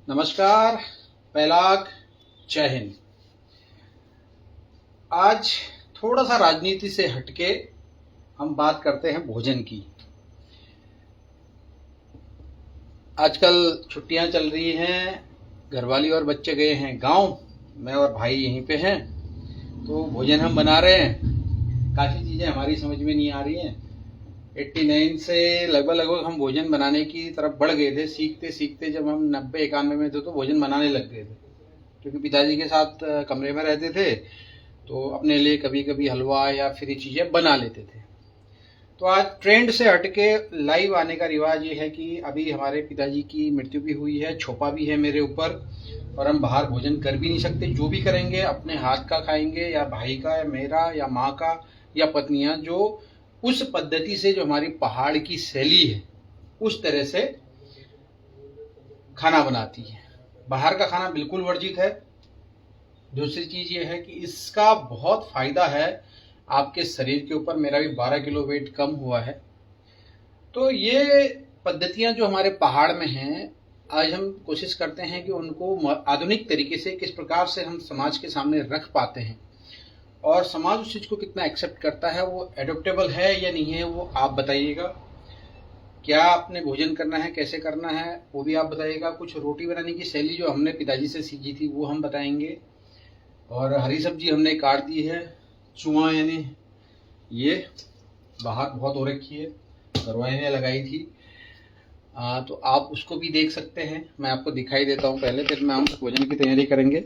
नमस्कार, पैलाग, जय हिंद। आज थोड़ा सा राजनीति से हटके हम बात करते हैं भोजन की। आजकल छुट्टियां चल रही हैं, घरवाली और बच्चे गए हैं गांव, मैं और भाई यहीं पे हैं। तो भोजन हम बना रहे हैं। काफ़ी चीज़ें हमारी समझ में नहीं आ रही हैं। 89 से लगभग हम भोजन बनाने की तरफ बढ़ गए थे। सीखते सीखते जब हम 90-91 में थे तो भोजन बनाने लग गए थे, क्योंकि पिताजी के साथ कमरे में रहते थे तो अपने लिए कभी कभी हलवा या फिर ये चीज़ें बना लेते थे। तो आज ट्रेंड से हटके लाइव आने का रिवाज ये है कि अभी हमारे पिताजी की मृत्यु भी हुई है, छोपा भी है मेरे ऊपर, और हम बाहर भोजन कर भी नहीं सकते। जो भी करेंगे अपने हाथ का खाएंगे, या भाई का या मेरा या माँ का या पत्नियाँ, जो उस पद्धति से, जो हमारी पहाड़ की शैली है उस तरह से खाना बनाती है। बाहर का खाना बिल्कुल वर्जित है। दूसरी चीज़ ये है कि इसका बहुत फ़ायदा है आपके शरीर के ऊपर। मेरा भी 12 किलो वेट कम हुआ है। तो ये पद्धतियाँ जो हमारे पहाड़ में हैं, आज हम कोशिश करते हैं कि उनको आधुनिक तरीके से किस प्रकार से हम समाज के सामने रख पाते हैं, और समाज उस चीज़ को कितना एक्सेप्ट करता है, वो एडोप्टेबल है या नहीं है, वो आप बताइएगा। क्या आपने भोजन करना है, कैसे करना है, वो भी आप बताइएगा। कुछ रोटी बनाने की शैली जो हमने पिताजी से सीखी थी वो हम बताएंगे। और हरी सब्जी हमने काट दी है। चुआ यानी ये बाहर बहुत हो रखी है, घरवाली ने लगाई थी। तो आप उसको भी देख सकते हैं। मैं आपको दिखाई देता हूँ पहले, फिर मैं हम भोजन की तैयारी करेंगे।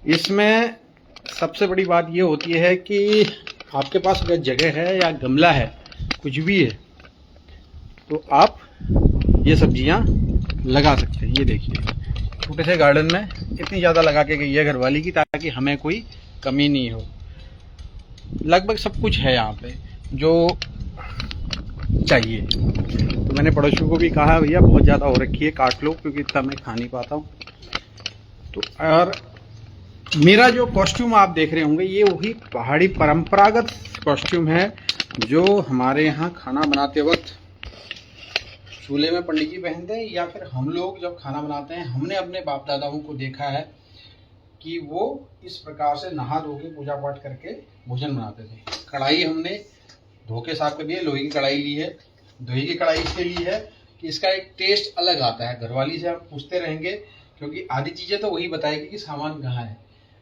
इसमें सबसे बड़ी बात ये होती है कि आपके पास अगर जगह है या गमला है, कुछ भी है, तो आप ये सब्जियां लगा सकते हैं। ये देखिए, छोटे से गार्डन में इतनी ज़्यादा लगा के गई है घरवाली की, ताकि हमें कोई कमी नहीं हो। लगभग सब कुछ है यहाँ पे जो चाहिए। तो मैंने पड़ोसियों को भी कहा, भैया बहुत ज़्यादा हो रखी है, काट लो, क्योंकि इतना मैं खा नहीं पाता हूँ। तो और मेरा जो कॉस्ट्यूम आप देख रहे होंगे, ये वही पहाड़ी परंपरागत कॉस्ट्यूम है जो हमारे यहाँ खाना बनाते वक्त चूल्हे में पंडित जी पहनते हैं, या फिर हम लोग जब खाना बनाते हैं, हमने अपने बाप दादाओं को देखा है कि वो इस प्रकार से नहा धो के पूजा पाठ करके भोजन बनाते थे। कढ़ाई हमने धो के साफ कर दी है, लोहे की कढ़ाई ली है। लोहे की कढ़ाई इसलिए ली है कि इसका एक टेस्ट अलग आता है। घरवाली से हम पूछते रहेंगे, क्योंकि आधी चीज़ें तो वही बताएगी कि सामान कहाँ है।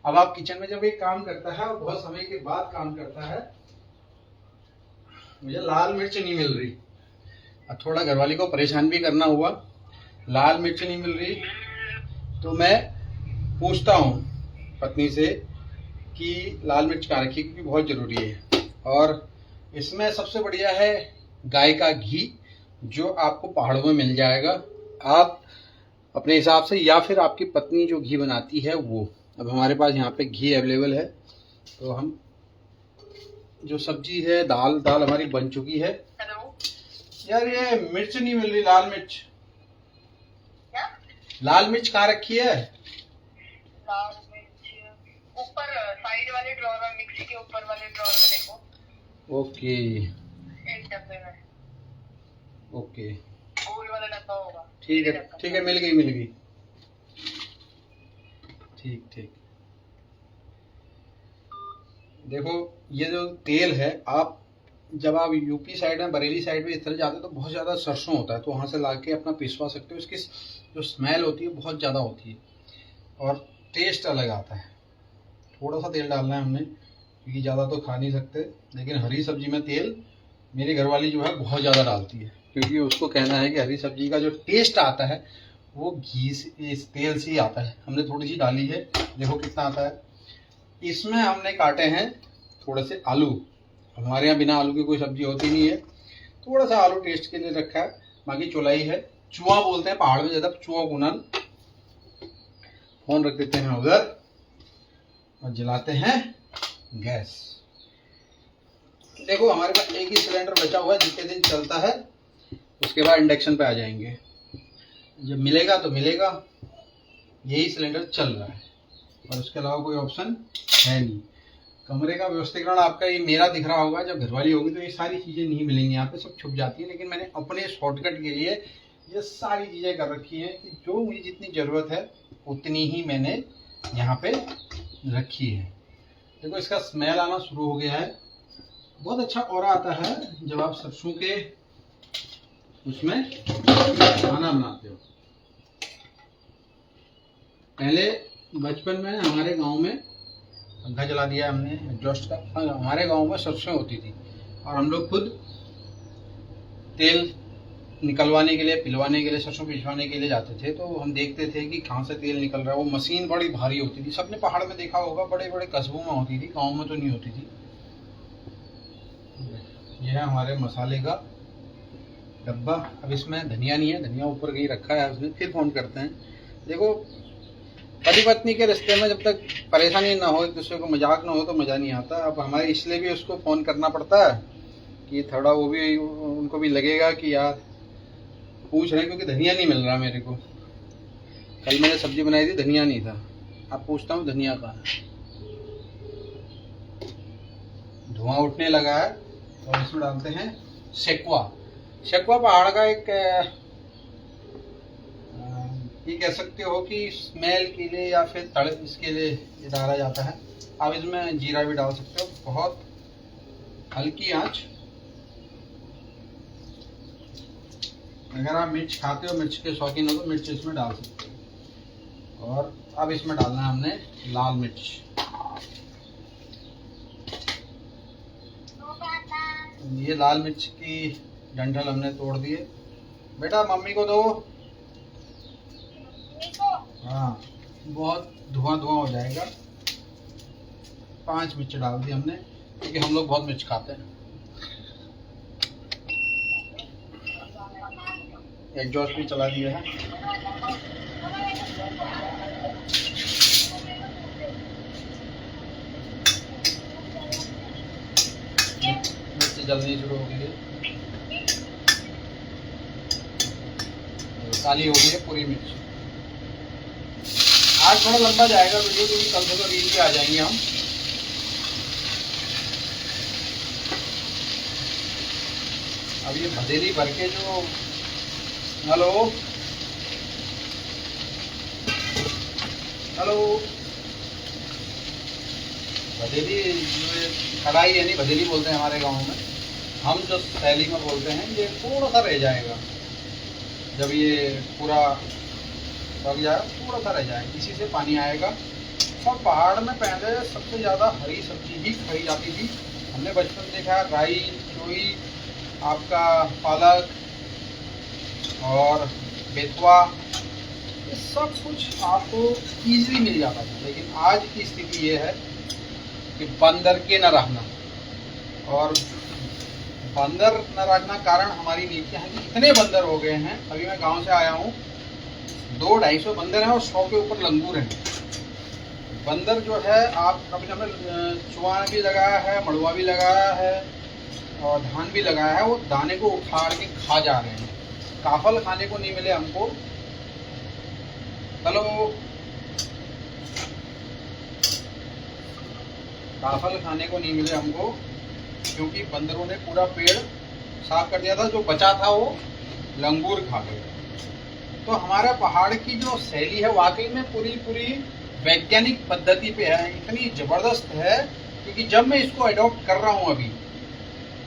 अब आप किचन में जब एक काम करता है और बहुत समय के बाद काम करता है, मुझे लाल मिर्च नहीं मिल रही, और थोड़ा घरवाली को परेशान भी करना हुआ, लाल मिर्च नहीं मिल रही, तो मैं पूछता हूँ पत्नी से कि लाल मिर्च कहाँ रखी, क्योंकि बहुत ज़रूरी है। और इसमें सबसे बढ़िया है गाय का घी, जो आपको पहाड़ों में मिल जाएगा। आप अपने हिसाब से, या फिर आपकी पत्नी जो घी बनाती है वो। अब हमारे पास यहाँ पे घी अवेलेबल है, तो हम जो सब्जी है, दाल हमारी बन चुकी है। हेलो यार, ये मिर्च नहीं मिल रही, लाल मिर्च। क्या? लाल मिर्च कहाँ रखी है? लाल मिर्च ऊपर साइड वाले ड्रॉअर में, मिक्सी के ऊपर वाले ड्रॉअर में देखो। ओके, एक डब्बे में। ओके, गोल वाला डब्बा होगा। ठीक है, मिल गई। ठीक। देखो, ये जो तेल है, आप जब आप यूपी साइड में, बरेली साइड में इस तरह जाते हो तो बहुत ज़्यादा सरसों होता है, तो वहाँ से ला के अपना पिसवा सकते हो। इसकी जो स्मेल होती है बहुत ज़्यादा होती है और टेस्ट अलग आता है। थोड़ा सा तेल डालना है हमने, क्योंकि ज़्यादा तो खा नहीं सकते। लेकिन हरी सब्जी में तेल मेरी घरवाली जो है बहुत ज़्यादा डालती है, क्योंकि उसको कहना है कि हरी सब्जी का जो टेस्ट आता है वो घी से, इस तेल से ही आता है। हमने थोड़ी सी डाली है, देखो कितना आता है। इसमें हमने काटे हैं थोड़े से आलू। हमारे यहाँ बिना आलू की कोई सब्जी होती नहीं है, थोड़ा सा आलू टेस्ट के लिए रखा है। बाकी चौलाई है, चुआ बोलते हैं पहाड़ में ज़्यादा, चुआ गुनन। फोन रख देते हैं उधर और जलाते हैं गैस। देखो, हमारे पास एक ही सिलेंडर बचा हुआ है, जितने दिन चलता है उसके बाद इंडक्शन पे आ जाएंगे। जब मिलेगा तो मिलेगा, यही सिलेंडर चल रहा है और उसके अलावा कोई ऑप्शन है नहीं। कमरे का व्यवस्थीकरण आपका ये मेरा दिख रहा होगा। जब घरवाली होगी तो ये सारी चीज़ें नहीं मिलेंगी, यहाँ पे सब छुप जाती है। लेकिन मैंने अपने शॉर्टकट के लिए ये सारी चीज़ें कर रखी हैं कि जो मुझे जितनी ज़रूरत है उतनी ही मैंने यहाँ पे रखी है। देखो इसका स्मेल आना शुरू हो गया है। बहुत अच्छा ऑरा आता है जब आप सरसों के उसमें खाना बनाते हो। पहले बचपन में हमारे गांव में पंखा चला दिया हमने एग्जॉस्ट का। हमारे गांव में सरसों होती थी और हम लोग खुद तेल निकलवाने के लिए, पिलवाने के लिए, सरसों पिसवाने के लिए जाते थे। तो हम देखते थे कि कहाँ से तेल निकल रहा है। वो मशीन बड़ी भारी होती थी। सबने पहाड़ में देखा होगा, बड़े बड़े कस्बों में होती थी, गांव में तो नहीं होती थी। यह है हमारे मसाले का डब्बा। अब इसमें धनिया नहीं है, धनिया ऊपर कहीं रखा है उसने। फिर फोन करते हैं। देखो पति पत्नी के रिश्ते में जब तक परेशानी ना हो, एक दूसरे को मजाक ना हो तो मजा नहीं आता। अब हमारे इसलिए भी उसको फोन करना पड़ता है कि थोड़ा वो भी, उनको भी लगेगा कि यार पूछ रहे हैं, क्योंकि धनिया नहीं मिल रहा मेरे को। कल मैंने सब्जी बनाई थी, धनिया नहीं था। अब पूछता हूँ धनिया कहाँ है। धुआं उठने लगा है और इसमें डालते हैं सेकुआ। सेकुआ पहाड़ का एक ये कह सकते हो कि स्मेल के लिए या फिर तड़क इसके लिए ये डाला जाता है। आप इसमें जीरा भी डाल सकते हो। बहुत हल्की आंच। अगर आप मिर्च खाते हो, मिर्च के शौकीन हो तो मिर्च इसमें डाल सकते हो। और अब इसमें डालना है हमने लाल मिर्च। ये लाल मिर्च की डंठल हमने तोड़ दिए। बेटा मम्मी को दो। हाँ, बहुत धुआं धुआं हो जाएगा। 5 मिर्च डाल दी हमने, क्योंकि हम लोग बहुत मिर्च खाते हैं। एग्जॉस्ट भी चला दिया है। मिर्च जलनी शुरू हो गई है, काली हो गई है पूरी मिर्च। आज थोड़ा लंबा जाएगा वीडियो, क्योंकि कल से तो रील पे आ जाएंगे हम। अब ये भदेरी भर के जो, हेलो हेलो, भदेरी कढ़ाई है, नहीं भदेरी बोलते हैं हमारे गांव में। हम जो शैली में बोलते हैं, ये थोड़ा सा रह जाएगा। जब ये पूरा पक जाएगा, थोड़ा सा रह जाएगा, इसी से पानी आएगा। और पहाड़ में पहले सबसे ज़्यादा हरी सब्जी ही खाई जाती थी। हमने बचपन में देखा, राई, चोई, आपका पालक और बेतवा, ये सब कुछ आपको ईजिली मिल जाता था। लेकिन आज की स्थिति ये है कि बंदर के न रखना, और बंदर न रखना कारण हमारी नीतियाँ हैं कि इतने बंदर हो गए हैं। अभी मैं गांव से आया हूँ, 200-250 बंदर हैं और 100 के ऊपर लंगूर हैं। बंदर जो है, आप कभी हमने चुआन भी लगाया है, मड़ुआ भी लगाया है और धान भी लगाया है। वो दाने को उखाड़ के खा जा रहे हैं। काफल खाने को नहीं मिले हमको। हेलो, काफल खाने को नहीं मिले हमको, क्योंकि बंदरों ने पूरा पेड़ साफ कर दिया था। जो बचा था वो लंगूर खा गए। तो हमारा पहाड़ की जो शैली है वाकई में पूरी वैज्ञानिक पद्धति पे है। इतनी जबरदस्त है, क्योंकि जब मैं इसको अडॉप्ट कर रहा हूँ,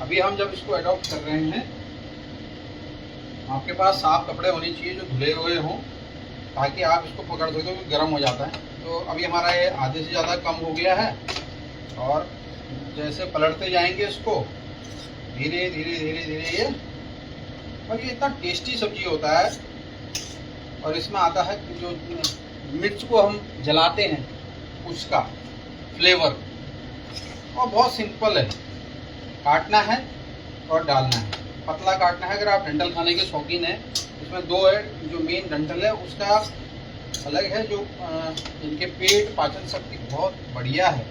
अभी हम जब इसको अडॉप्ट कर रहे हैं, आपके पास साफ कपड़े होने चाहिए जो धुले हुए हों, ताकि आप इसको पकड़ सको, क्योंकि गर्म हो जाता है। तो अभी हमारा ये आधे से ज़्यादा कम हो गया है। और जैसे पलटते जाएंगे इसको, धीरे धीरे धीरे धीरे ये, और ये इतना टेस्टी सब्जी होता है। और इसमें आता है जो मिर्च को हम जलाते हैं, उसका फ्लेवर। और बहुत सिंपल है, काटना है और डालना है। पतला काटना है। अगर आप डंठल खाने के शौकीन हैं, इसमें 2 है। जो मेन डंठल है उसका अलग है, जो इनके पेट पाचन शक्ति बहुत बढ़िया है,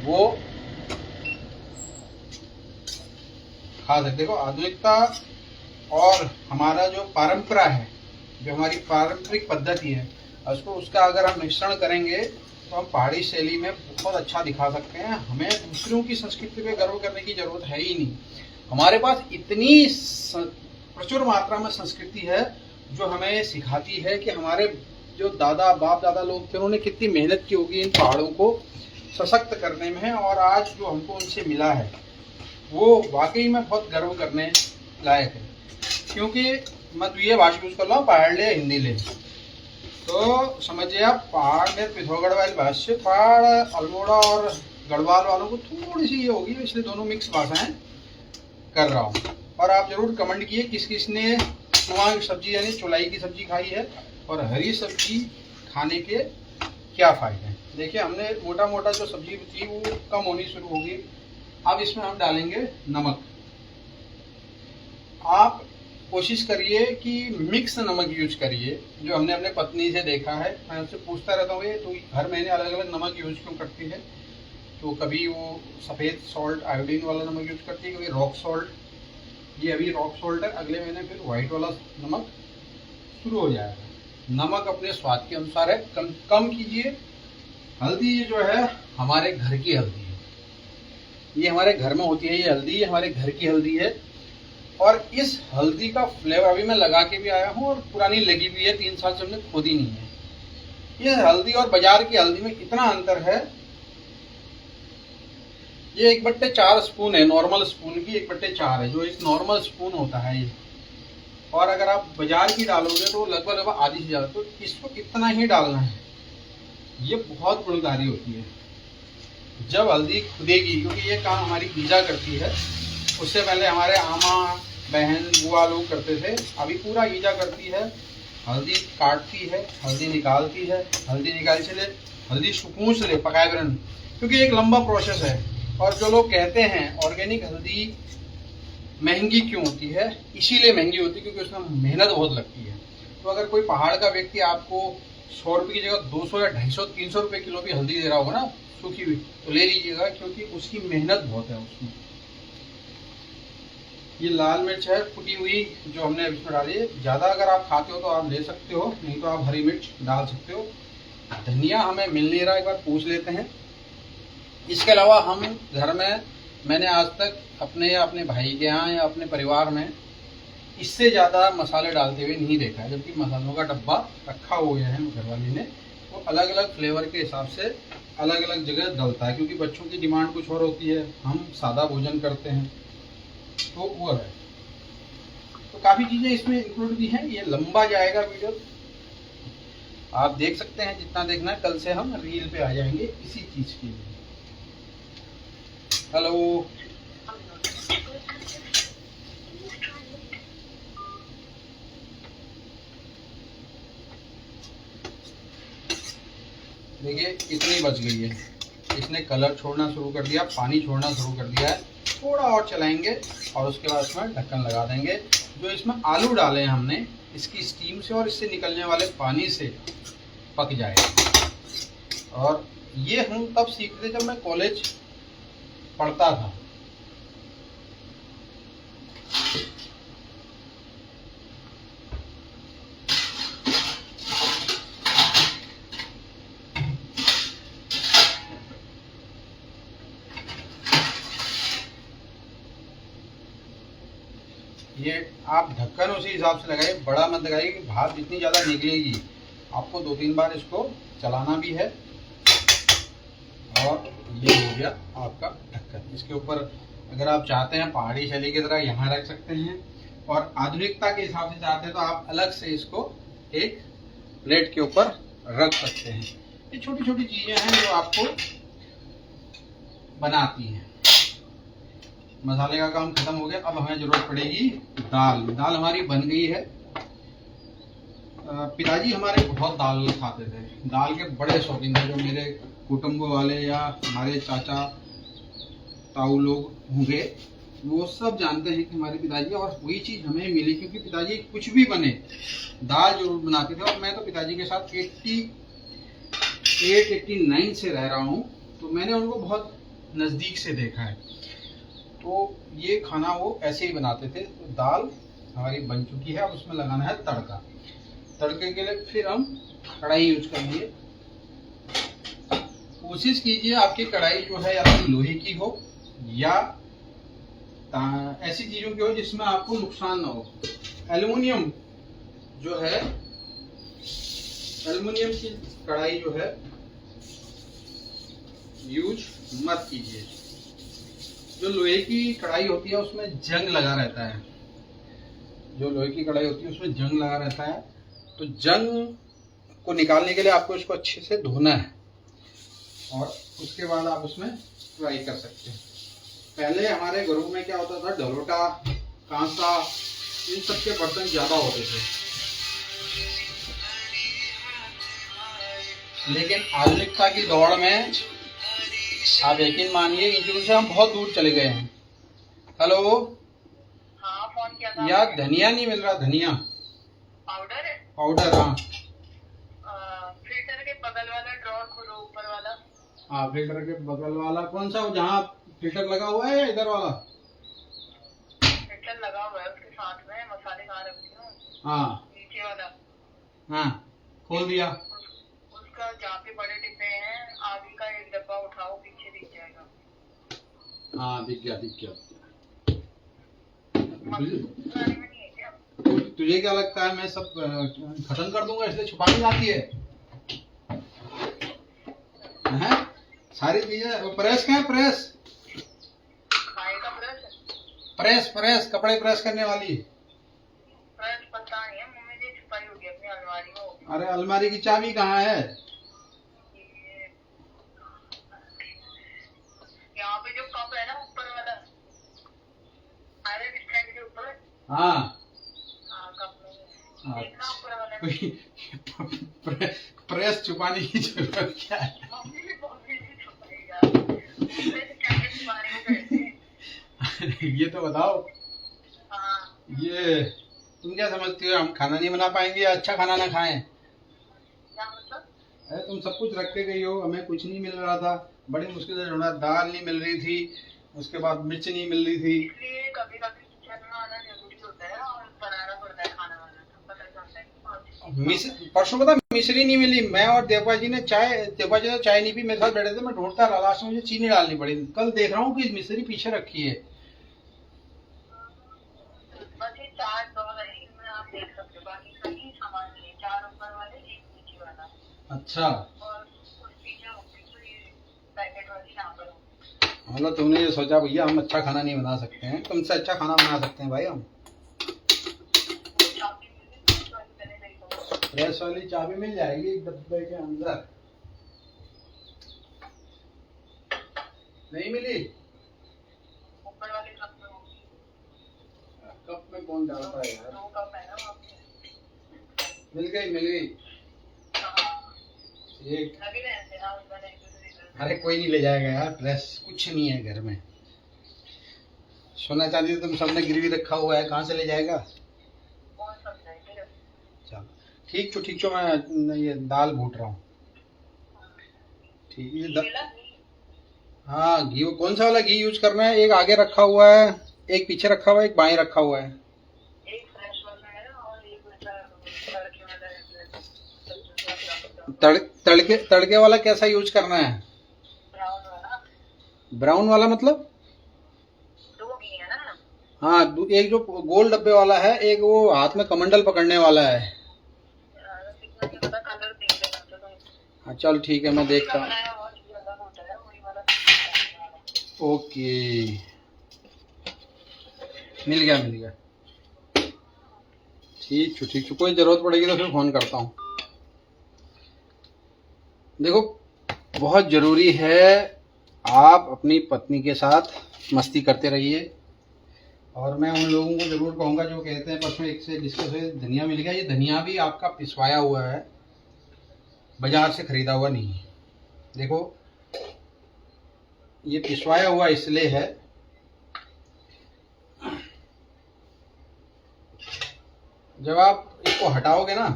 वो खा सकते। देखो आधुनिकता और हमारा जो परंपरा है, जो हमारी पारंपरिक पद्धति है, उसका अगर हम मिश्रण करेंगे तो हम पहाड़ी शैली में बहुत अच्छा दिखा सकते हैं। हमें दूसरों की संस्कृति पे गर्व करने की जरूरत है ही नहीं। हमारे पास इतनी प्रचुर मात्रा में संस्कृति है जो हमें सिखाती है कि हमारे जो दादा बाप दादा लोग थे उन्होंने कितनी मेहनत की होगी इन पहाड़ों को सशक्त करने में, और आज जो हमको उनसे मिला है वो वाकई में बहुत गर्व करने लायक है। क्योंकि मैं तो ये भाषा यूज कर रहा हूँ, पहाड़ ले हिंदी ले, तो समझिए आप पहाड़ में पिथौरागढ़ वाली भाषा, पहाड़ अल्मोड़ा और गढ़वाल वालों को थोड़ी सी ये होगी, इसलिए दोनों मिक्स भाषाएं कर रहा हूँ। और आप जरूर कमेंट किए किस किस ने चुआ की सब्जी यानी चुलाई की सब्जी खाई है और हरी सब्जी खाने के क्या फायदे हैं। देखिए हमने मोटा मोटा जो सब्जी थी वो कम होनी शुरू होगी। अब इसमें हम डालेंगे नमक। आप कोशिश करिए कि मिक्स नमक यूज करिए, जो हमने अपने पत्नी से देखा है। मैं उससे पूछता रहता हूँ ये तो हर महीने अलग अलग नमक यूज क्यों करती है, तो कभी वो सफ़ेद सॉल्ट आयोडीन वाला नमक यूज करती है, कभी रॉक सॉल्ट। ये अभी रॉक सॉल्ट है, अगले महीने फिर वाइट वाला नमक शुरू हो जाएगा। नमक अपने स्वाद के अनुसार है, कम कीजिए। हल्दी जो है हमारे घर की हल्दी है, ये हमारे घर में होती है, ये हल्दी हमारे घर की हल्दी है। और इस हल्दी का फ्लेवर अभी मैं लगा के भी आया हूँ और पुरानी लगी भी है, 3 साल से हमने खोदी नहीं है। ये हल्दी और बाजार की हल्दी में इतना अंतर है, ये 1/4 स्पून है, नॉर्मल स्पून की 1/4 है, जो एक नॉर्मल स्पून होता है ये। और अगर आप बाजार की डालोगे तो लगभग आधी से ज्यादा, तो इसको इतना ही डालना है। ये बहुत गुणकारी होती है जब हल्दी खुदेगी, क्योंकि ये काम हमारी ईजा करती है। उससे पहले हमारे आमा बहन बुआ लोग करते थे, अभी पूरा ईजा करती है। हल्दी काटती है, हल्दी निकालती है, हल्दी निकाल से ले हल्दी सुकून से ले पकाए बिना, क्योंकि एक लंबा प्रोसेस है। और जो लोग कहते हैं ऑर्गेनिक हल्दी महंगी क्यों होती है, इसीलिए महंगी होती है क्योंकि उसमें मेहनत बहुत लगती है। तो अगर कोई पहाड़ का व्यक्ति आपको 100 रुपये की जगह 200 या 250 300 रुपये किलो भी हल्दी दे रहा होगा ना सूखी हुई, तो ले लीजिएगा, क्योंकि उसकी मेहनत बहुत है उसमें। ये लाल मिर्च है कुटी हुई जो हमने इसमें डाली है। ज़्यादा अगर आप खाते हो तो आप ले सकते हो, नहीं तो आप हरी मिर्च डाल सकते हो। धनिया हमें मिल नहीं रहा, एक बार पूछ लेते हैं। इसके अलावा हम घर में, मैंने आज तक अपने या अपने भाई के यहाँ या अपने परिवार में इससे ज़्यादा मसाले डालते हुए नहीं देखा है। जबकि मसालों का डब्बा रखा हुआ है घरवाली ने, वो अलग अलग फ्लेवर के हिसाब से अलग अलग जगह डलता है, क्योंकि बच्चों की डिमांड कुछ और होती है, हम सादा भोजन करते हैं, तो वो है। तो काफ़ी चीज़ें इसमें इंक्लूड भी हैं। ये लंबा जाएगा वीडियो, आप देख सकते हैं जितना देखना है। कल से हम रील पे आ जाएंगे इसी चीज़ के लिए। हेलो, देखिए इतनी बच गई है, इसने कलर छोड़ना शुरू कर दिया, पानी छोड़ना शुरू कर दिया है। थोड़ा और चलाएंगे और उसके बाद इसमें ढक्कन लगा देंगे। जो इसमें आलू डाले हैं हमने, इसकी स्टीम से और इससे निकलने वाले पानी से पक जाएगा। और ये हम तब सीखते जब मैं कॉलेज पढ़ता था। ये आप ढक्कन उसी हिसाब से लगाइए, बड़ा मत लगाइए कि भाप जितनी ज़्यादा निकलेगी। आपको 2-3 बार इसको चलाना भी है। और ये हो गया आपका ढक्कन। इसके ऊपर अगर आप चाहते हैं पहाड़ी शैली की तरह यहाँ रख सकते हैं, और आधुनिकता के हिसाब से चाहते हैं तो आप अलग से इसको एक प्लेट के ऊपर रख सकते हैं। ये छोटी छोटी चीज़ें हैं जो आपको बनाती हैं। मसाले का काम खत्म हो गया। अब हमें जरूरत पड़ेगी दाल। दाल हमारी बन गई है। पिताजी हमारे बहुत दाल खाते थे, दाल के बड़े शौकीन थे। जो मेरे कुटुंब वाले या हमारे चाचा ताऊ लोग होंगे वो सब जानते हैं कि हमारे पिताजी, और वही चीज़ हमें मिली क्योंकि पिताजी कुछ भी बने दाल जरूर बनाते थे। और मैं तो पिताजी के साथ 88-89 से रह रहा हूँ, तो मैंने उनको बहुत नज़दीक से देखा है। तो ये खाना वो ऐसे ही बनाते थे। तो दाल हमारी बन चुकी है, अब उसमें लगाना है तड़का। तड़के के लिए फिर हम कढ़ाई यूज करेंगे। कोशिश कीजिए आपकी कढ़ाई जो है या तो लोहे की हो या ऐसी चीजों की हो जिसमें आपको नुकसान ना हो। एल्युमिनियम जो है, एल्युमिनियम की कढ़ाई जो है यूज मत कीजिए। जो लोहे की कढ़ाई होती है उसमें जंग लगा रहता है, जो लोहे की कढ़ाई होती है उसमें जंग लगा रहता है। तो जंग को निकालने के लिए आपको इसको अच्छे से धोना है और उसके बाद आप उसमें फ्राई कर सकते हैं। पहले हमारे घरों में क्या होता था, ढलोटा, कांसा, इन सब के बर्तन ज्यादा होते थे, लेकिन आधुनिकता की दौड़ में आप यकीन मानिए इनसे हम बहुत दूर चले गए हैं। हेलो, हाँ फोन किया था यार धनिया नहीं मिल रहा, धनिया पाउडर है। पाउडर। हाँ फिल्टर के बगल वाला ड्रॉर खोलो, ऊपर वाला। हाँ, फिल्टर के बगल वाला कौन सा, जहाँ फिल्टर लगा हुआ है या इधर वाला? फिल्टर लगा हुआ है, उसके साथ में मसाले कहाँ रखती हूँ? हाँ नीचे वाला। हाँ, खोल दिया। उसका जहाँ पे बड़े डिब्बे हैं, आगे का एक डब्बा उठाओ, पीछे दिख जाएगा। हाँ दिख गया, दिख गया। मसाले में नहीं है क्या? तुझे क्या लगता है मैं सब खत्म कर दूंगा इसलिए छुपानी आती है? हैं? सारी चीजें। प्रेस क्या है? प्रेस, खाए का ब्रश है? प्रेस, प्रेस कपड़े प्रेस करने वाली। ब्रश पता नहीं है, मुझे छुपाई होगी अपनी अलमारी में। अरे अलमारी की चाबी कहाँ है? यहाँ पे जो कप है ना ऊपर वाला, आयरन स्टैंड के ऊपर। हाँ हाँ कप में देखना ऊपर वाला। प्रेस छुपाने की जरूरत क्या है? मम्मी भी छुपाएगा। कैसे छुपाने को कहते हैं? ये तो बताओ। हाँ ये तुम क्या समझती हो हम खाना नहीं बना पाएंगे या अच्छा खाना ना खाएं? क्या मतलब? अरे तुम सब कुछ रख के गई हो, हमें कुछ नहीं मिल रहा था, बड़ी मुश्किल से ढूंढा, दाल नहीं मिल रही थी, उसके बाद मिर्च नहीं मिल रही थी। इसलिए कभी कभी किचन में आना जरूरी होता है और बनाना पड़ता है खाना वाना, तो पता चलता है कि परसों पता मिश्री नहीं मिली, मैं और देवपा जी ने देवपा जी ने चाय नहीं पी, मेरे साथ बैठे थे, मैं ढूंढता रहा, लास्ट में मुझे चीनी डालनी पड़ी। कल देख रहा हूँ कि मिश्री पीछे रखी है। बस ये चार डॉल है, इनमें आप देख सकते हो, बाकी सभी सामान नहीं है। चार ऊपर वाले, एक नीचे वाला। अच्छा, और कुछ पीछे होगी तो ये पैकेट वाली यहाँ पर होगी। मतलब तुमने ये सोचा भैया हम अच्छा खाना नहीं बना सकते हैं, तुमसे अच्छा खाना बना सकते हैं भाई हम। प्रेस वाली चाबी मिल जाएगी एक डब्बे के अंदर। नहीं मिली? ऊपर वाले कप में होगी। कप में कौन डालता है यार? दो कप है ना वहाँ पे। मिल गई, मिल गई। हाँ एक, लगे रहते हैं ना उनका, नहीं तो नहीं। अरे कोई नहीं ले जाएगा यार, प्रेस कुछ नहीं है घर में। सोना चांदी तो तुम सबने गिरवी रखा हुआ है, कहाँ से ले जाएगा? कौन समझाएंगे? चलो ठीक छो, मैं ये दाल भूट रहा हूँ। ठीक है। हाँ घी, कौन सा वाला घी यूज करना है? एक आगे रखा हुआ है, एक पीछे रखा हुआ है, एक बाएं रखा हुआ है। एक फ्रेश वाला है और एक तड़के वाला है। तड़के वाला कैसा यूज करना है? ब्राउन वाला। ब्राउन वाला मतलब? दो घी है ना? हाँ, एक जो गोल डब्बे वाला है, एक वो हाथ में कमंडल पकड़ने वाला है। कितना नहीं पता, कलर देख लेना तो। हाँ चल ठीक है, मैं देखता हूँ। ओके, मिल गया। ठीक, कोई जरूरत पड़ेगी तो फिर फोन करता हूँ। देखो बहुत जरूरी है आप अपनी पत्नी के साथ मस्ती करते रहिए। और मैं उन लोगों को जरूर कहूँगा जो कहते हैं परसों एक से डिस्कस हुए धनिया मिल गया, ये धनिया भी आपका पिसवाया हुआ है, बाजार से खरीदा हुआ नहीं है। देखो ये पिसवाया हुआ इसलिए है, जब आप इसको हटाओगे ना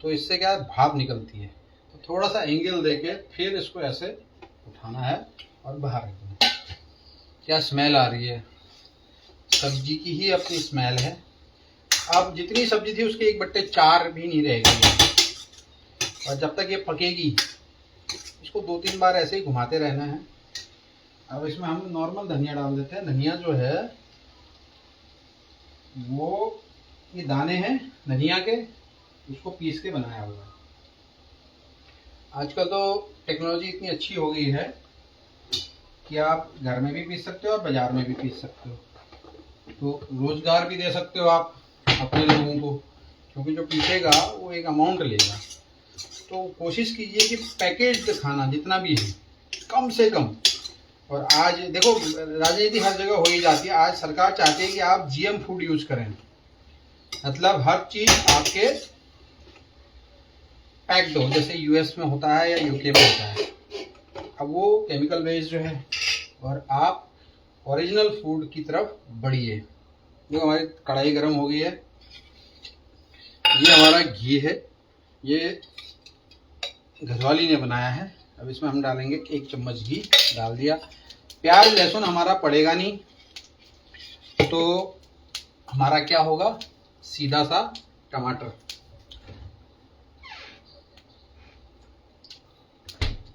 तो इससे क्या भाप निकलती है, तो थोड़ा सा एंगल देके फिर इसको ऐसे उठाना है और बाहर रखना। क्या स्मेल आ रही है, सब्जी की ही अपनी स्मेल है। अब जितनी सब्जी थी उसके 1/4 भी नहीं रहेगी। और जब तक ये पकेगी इसको 2-3 बार ऐसे ही घुमाते रहना है। अब इसमें हम नॉर्मल धनिया डाल देते हैं। धनिया जो है वो ये दाने हैं धनिया के, उसको पीस के बनाया हुआ है। आजकल तो टेक्नोलॉजी इतनी अच्छी हो गई है कि आप घर में भी पीस सकते हो और बाजार में भी पीस सकते हो, तो रोजगार भी दे सकते हो आप अपने लोगों को, क्योंकि जो पीसेगा वो एक अमाउंट लेगा। तो कोशिश कीजिए कि पैकेज्ड खाना जितना भी है कम से कम। और आज देखो राजनीति हर जगह हो ही जाती है, आज सरकार चाहती है कि आप जीएम फूड यूज करें, मतलब हर चीज आपके पैक्ड हो, जैसे यूएस में होता है या यूके में होता है। अब वो केमिकल बेस्ड है और आप ओरिजिनल फूड की तरफ बढ़िए। देखो हमारी कढ़ाई गर्म हो गई है, ये हमारा घी है, ये घरवाली ने बनाया है। अब इसमें हम डालेंगे 1 चम्मच घी, डाल दिया। प्याज लहसुन हमारा पड़ेगा नहीं, तो हमारा क्या होगा, सीधा सा टमाटर।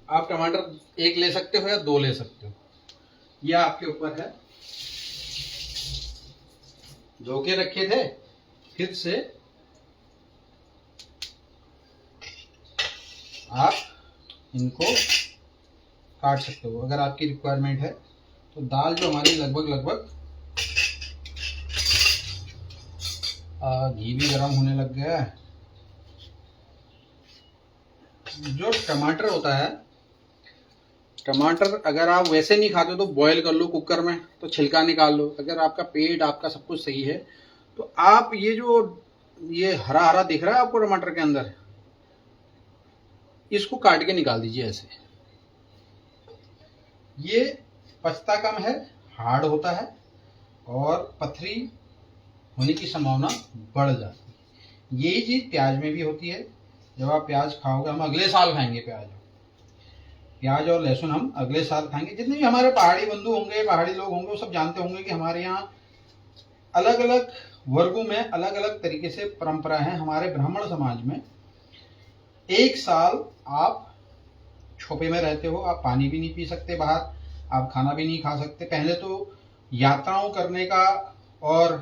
आप टमाटर 1 ले सकते हो या 2 ले सकते हो, यह आपके ऊपर है। धो के रखे थे, फिर से आप इनको काट सकते हो अगर आपकी रिक्वायरमेंट है। तो दाल जो हमारी लगभग घी भी गर्म होने लग गया है। जो टमाटर होता है, टमाटर अगर आप वैसे नहीं खाते तो बॉईल कर लो कुकर में, तो छिलका निकाल लो। अगर आपका पेट आपका सब कुछ सही है तो आप ये हरा हरा दिख रहा है आपको टमाटर के अंदर, इसको काट के निकाल दीजिए ऐसे। ये पचता कम है, हार्ड होता है और पथरी होने की संभावना बढ़ जाती है। यही चीज प्याज में भी होती है। जब आप प्याज खाओगे, हम अगले साल खाएंगे प्याज और लहसुन हम अगले साल खाएंगे। जितने भी हमारे पहाड़ी बंधु होंगे, पहाड़ी लोग होंगे, वो सब जानते होंगे कि हमारे यहाँ अलग अलग वर्गों में अलग अलग तरीके से परंपरा है। हमारे ब्राह्मण समाज में 1 साल आप छोपे में रहते हो, आप पानी भी नहीं पी सकते बाहर, आप खाना भी नहीं खा सकते। पहले तो यात्राओं करने का और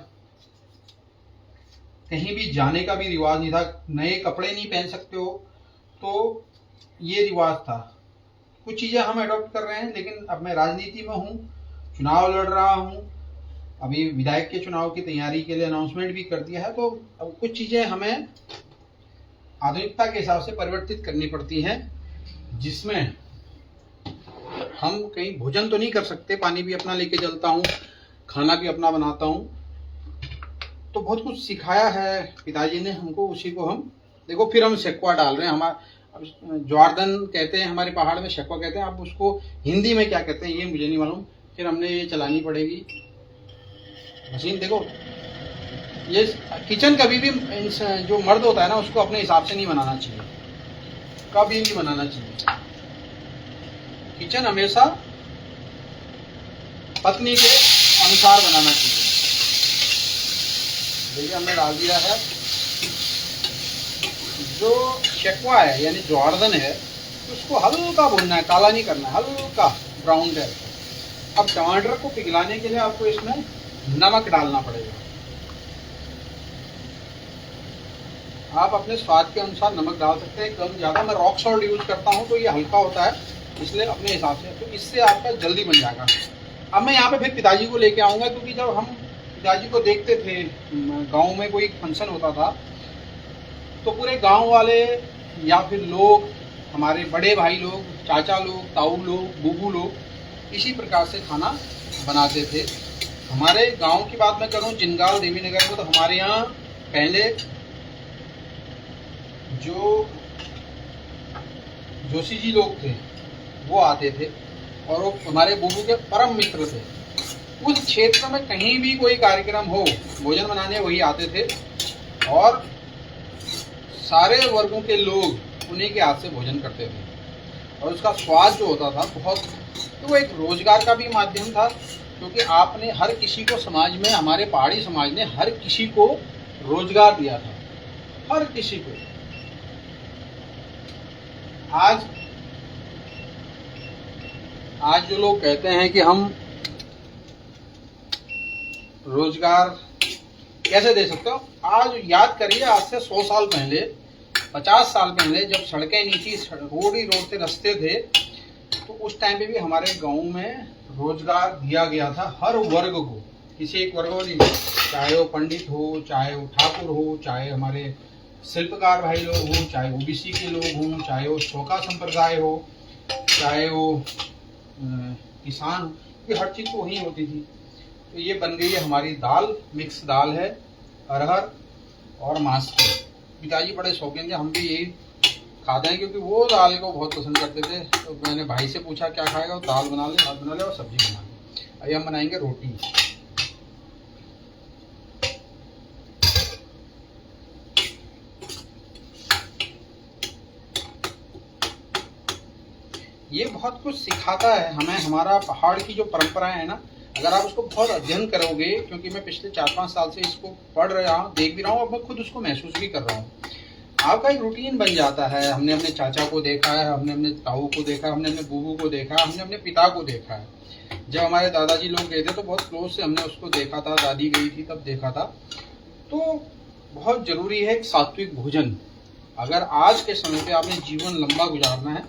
कहीं भी जाने का भी रिवाज नहीं था, नए कपड़े नहीं पहन सकते हो, तो ये रिवाज था। कुछ चीजें हम अडॉप्ट कर रहे हैं, लेकिन अब मैं राजनीति में हूँ, चुनाव लड़ रहा हूँ, अभी विधायक के चुनाव की तैयारी के लिए अनाउंसमेंट भी कर दिया है। तो अब कुछ चीजें हमें आधुनिकता के हिसाब से परिवर्तित करनी पड़ती हैं, जिसमें हम कहीं भोजन तो नहीं कर सकते, पानी भी अपना लेके चलता हूँ, खाना भी अपना बनाता हूँ। तो बहुत कुछ सिखाया है पिताजी ने हमको, उसी को हम देखो। फिर हम शेकवा डाल रहे हैं, हमारा ज्वारदन कहते हैं हमारे पहाड़ में, शेकवा कहते हैं। आप उसको हिंदी में क्या कहते हैं ये मुझे नहीं मालूम। फिर हमने ये चलानी पड़ेगी मशीन। देखो ये किचन कभी भी जो मर्द होता है ना, उसको अपने हिसाब से नहीं बनाना चाहिए, कभी नहीं बनाना चाहिए। किचन हमेशा पत्नी के अनुसार बनाना चाहिए। देखिए हमने डाल दिया है जो शेकवा है यानी ज्वारदन है, उसको हल्का भूनना है, काला नहीं करना है, हल्का ब्राउन है। अब टमाटर को पिघलाने के लिए आपको इसमें नमक डालना पड़ेगा। आप अपने स्वाद के अनुसार नमक डाल सकते हैं, कम ज़्यादा। मैं रॉक सॉल्ट यूज करता हूँ, तो ये हल्का होता है, इसलिए अपने हिसाब से। तो इससे आपका जल्दी बन जाएगा। अब मैं यहाँ पे फिर पिताजी को लेके आऊँगा, क्योंकि जब हम पिताजी को देखते थे, गांव में कोई फंक्शन होता था, तो पूरे गांव वाले या फिर लोग, हमारे बड़े भाई लोग, चाचा लोग, ताऊ लोग, बूबू लोग इसी प्रकार से खाना बनाते थे। हमारे गांव की बात मैं करूं, जिनगांव देवी नगर में, तो हमारे यहाँ पहले जो जोशी जी लोग थे वो आते थे, और वो हमारे बूबू के परम मित्र थे। उस क्षेत्र में कहीं भी कोई कार्यक्रम हो, भोजन बनाने वही आते थे, और सारे वर्गों के लोग उन्हीं के हाथ से भोजन करते थे। और उसका स्वाद जो होता था बहुत, तो वो एक रोजगार का भी माध्यम था, क्योंकि आपने हर किसी को समाज में, हमारे पहाड़ी समाज ने हर किसी को रोजगार दिया था, हर किसी को। आज जो लोग कहते हैं कि हम रोजगार कैसे दे सकते हो? आज याद करिए, आज से 100 साल पहले, 50 साल पहले जब सड़कें नहीं थी, रोड ही रोड थे, रास्ते थे, तो उस टाइम पे भी हमारे गांव में रोजगार दिया गया था हर वर्ग को, किसी एक वर्ग को नहीं, चाहे वो पंडित हो, चाहे वो ठाकुर हो, चाहे हमारे शिल्पकार भाई लोग हो, चाहे ओबीसी के लोग हों, चाहे वो शोका संप्रदाय हो, चाहे वो किसान हो, ये हर चीज़ तो वहीं होती थी। तो ये बन गई है हमारी दाल, मिक्स दाल है अरहर और मांस की। पिताजी बड़े शौकीन थे, हम भी यही खाते हैं क्योंकि वो दाल को बहुत पसंद करते थे। तो मैंने भाई से पूछा क्या खाएगा, वो दाल बना ले, भात बना ले और सब्जी बना ले। अभी हम बनाएंगे रोटी। ये बहुत कुछ सिखाता है हमें, हमारा पहाड़ की जो परंपराएं है ना, अगर आप उसको बहुत अध्ययन करोगे, क्योंकि मैं पिछले 4-5 साल से इसको पढ़ रहा हूँ, देख भी रहा हूँ, और मैं खुद उसको महसूस भी कर रहा हूँ। आपका एक रूटीन बन जाता है। हमने अपने चाचा को देखा है, हमने अपने ताऊ को देखा, हमने अपने बूबू को देखा, हमने अपने पिता को देखा है। जब हमारे दादाजी लोग गए थे तो बहुत क्लोज से हमने उसको देखा था, दादी गई थी तब देखा था। तो बहुत जरूरी है सात्विक भोजन। अगर आज के समय पे आपने जीवन लंबा गुजारना है,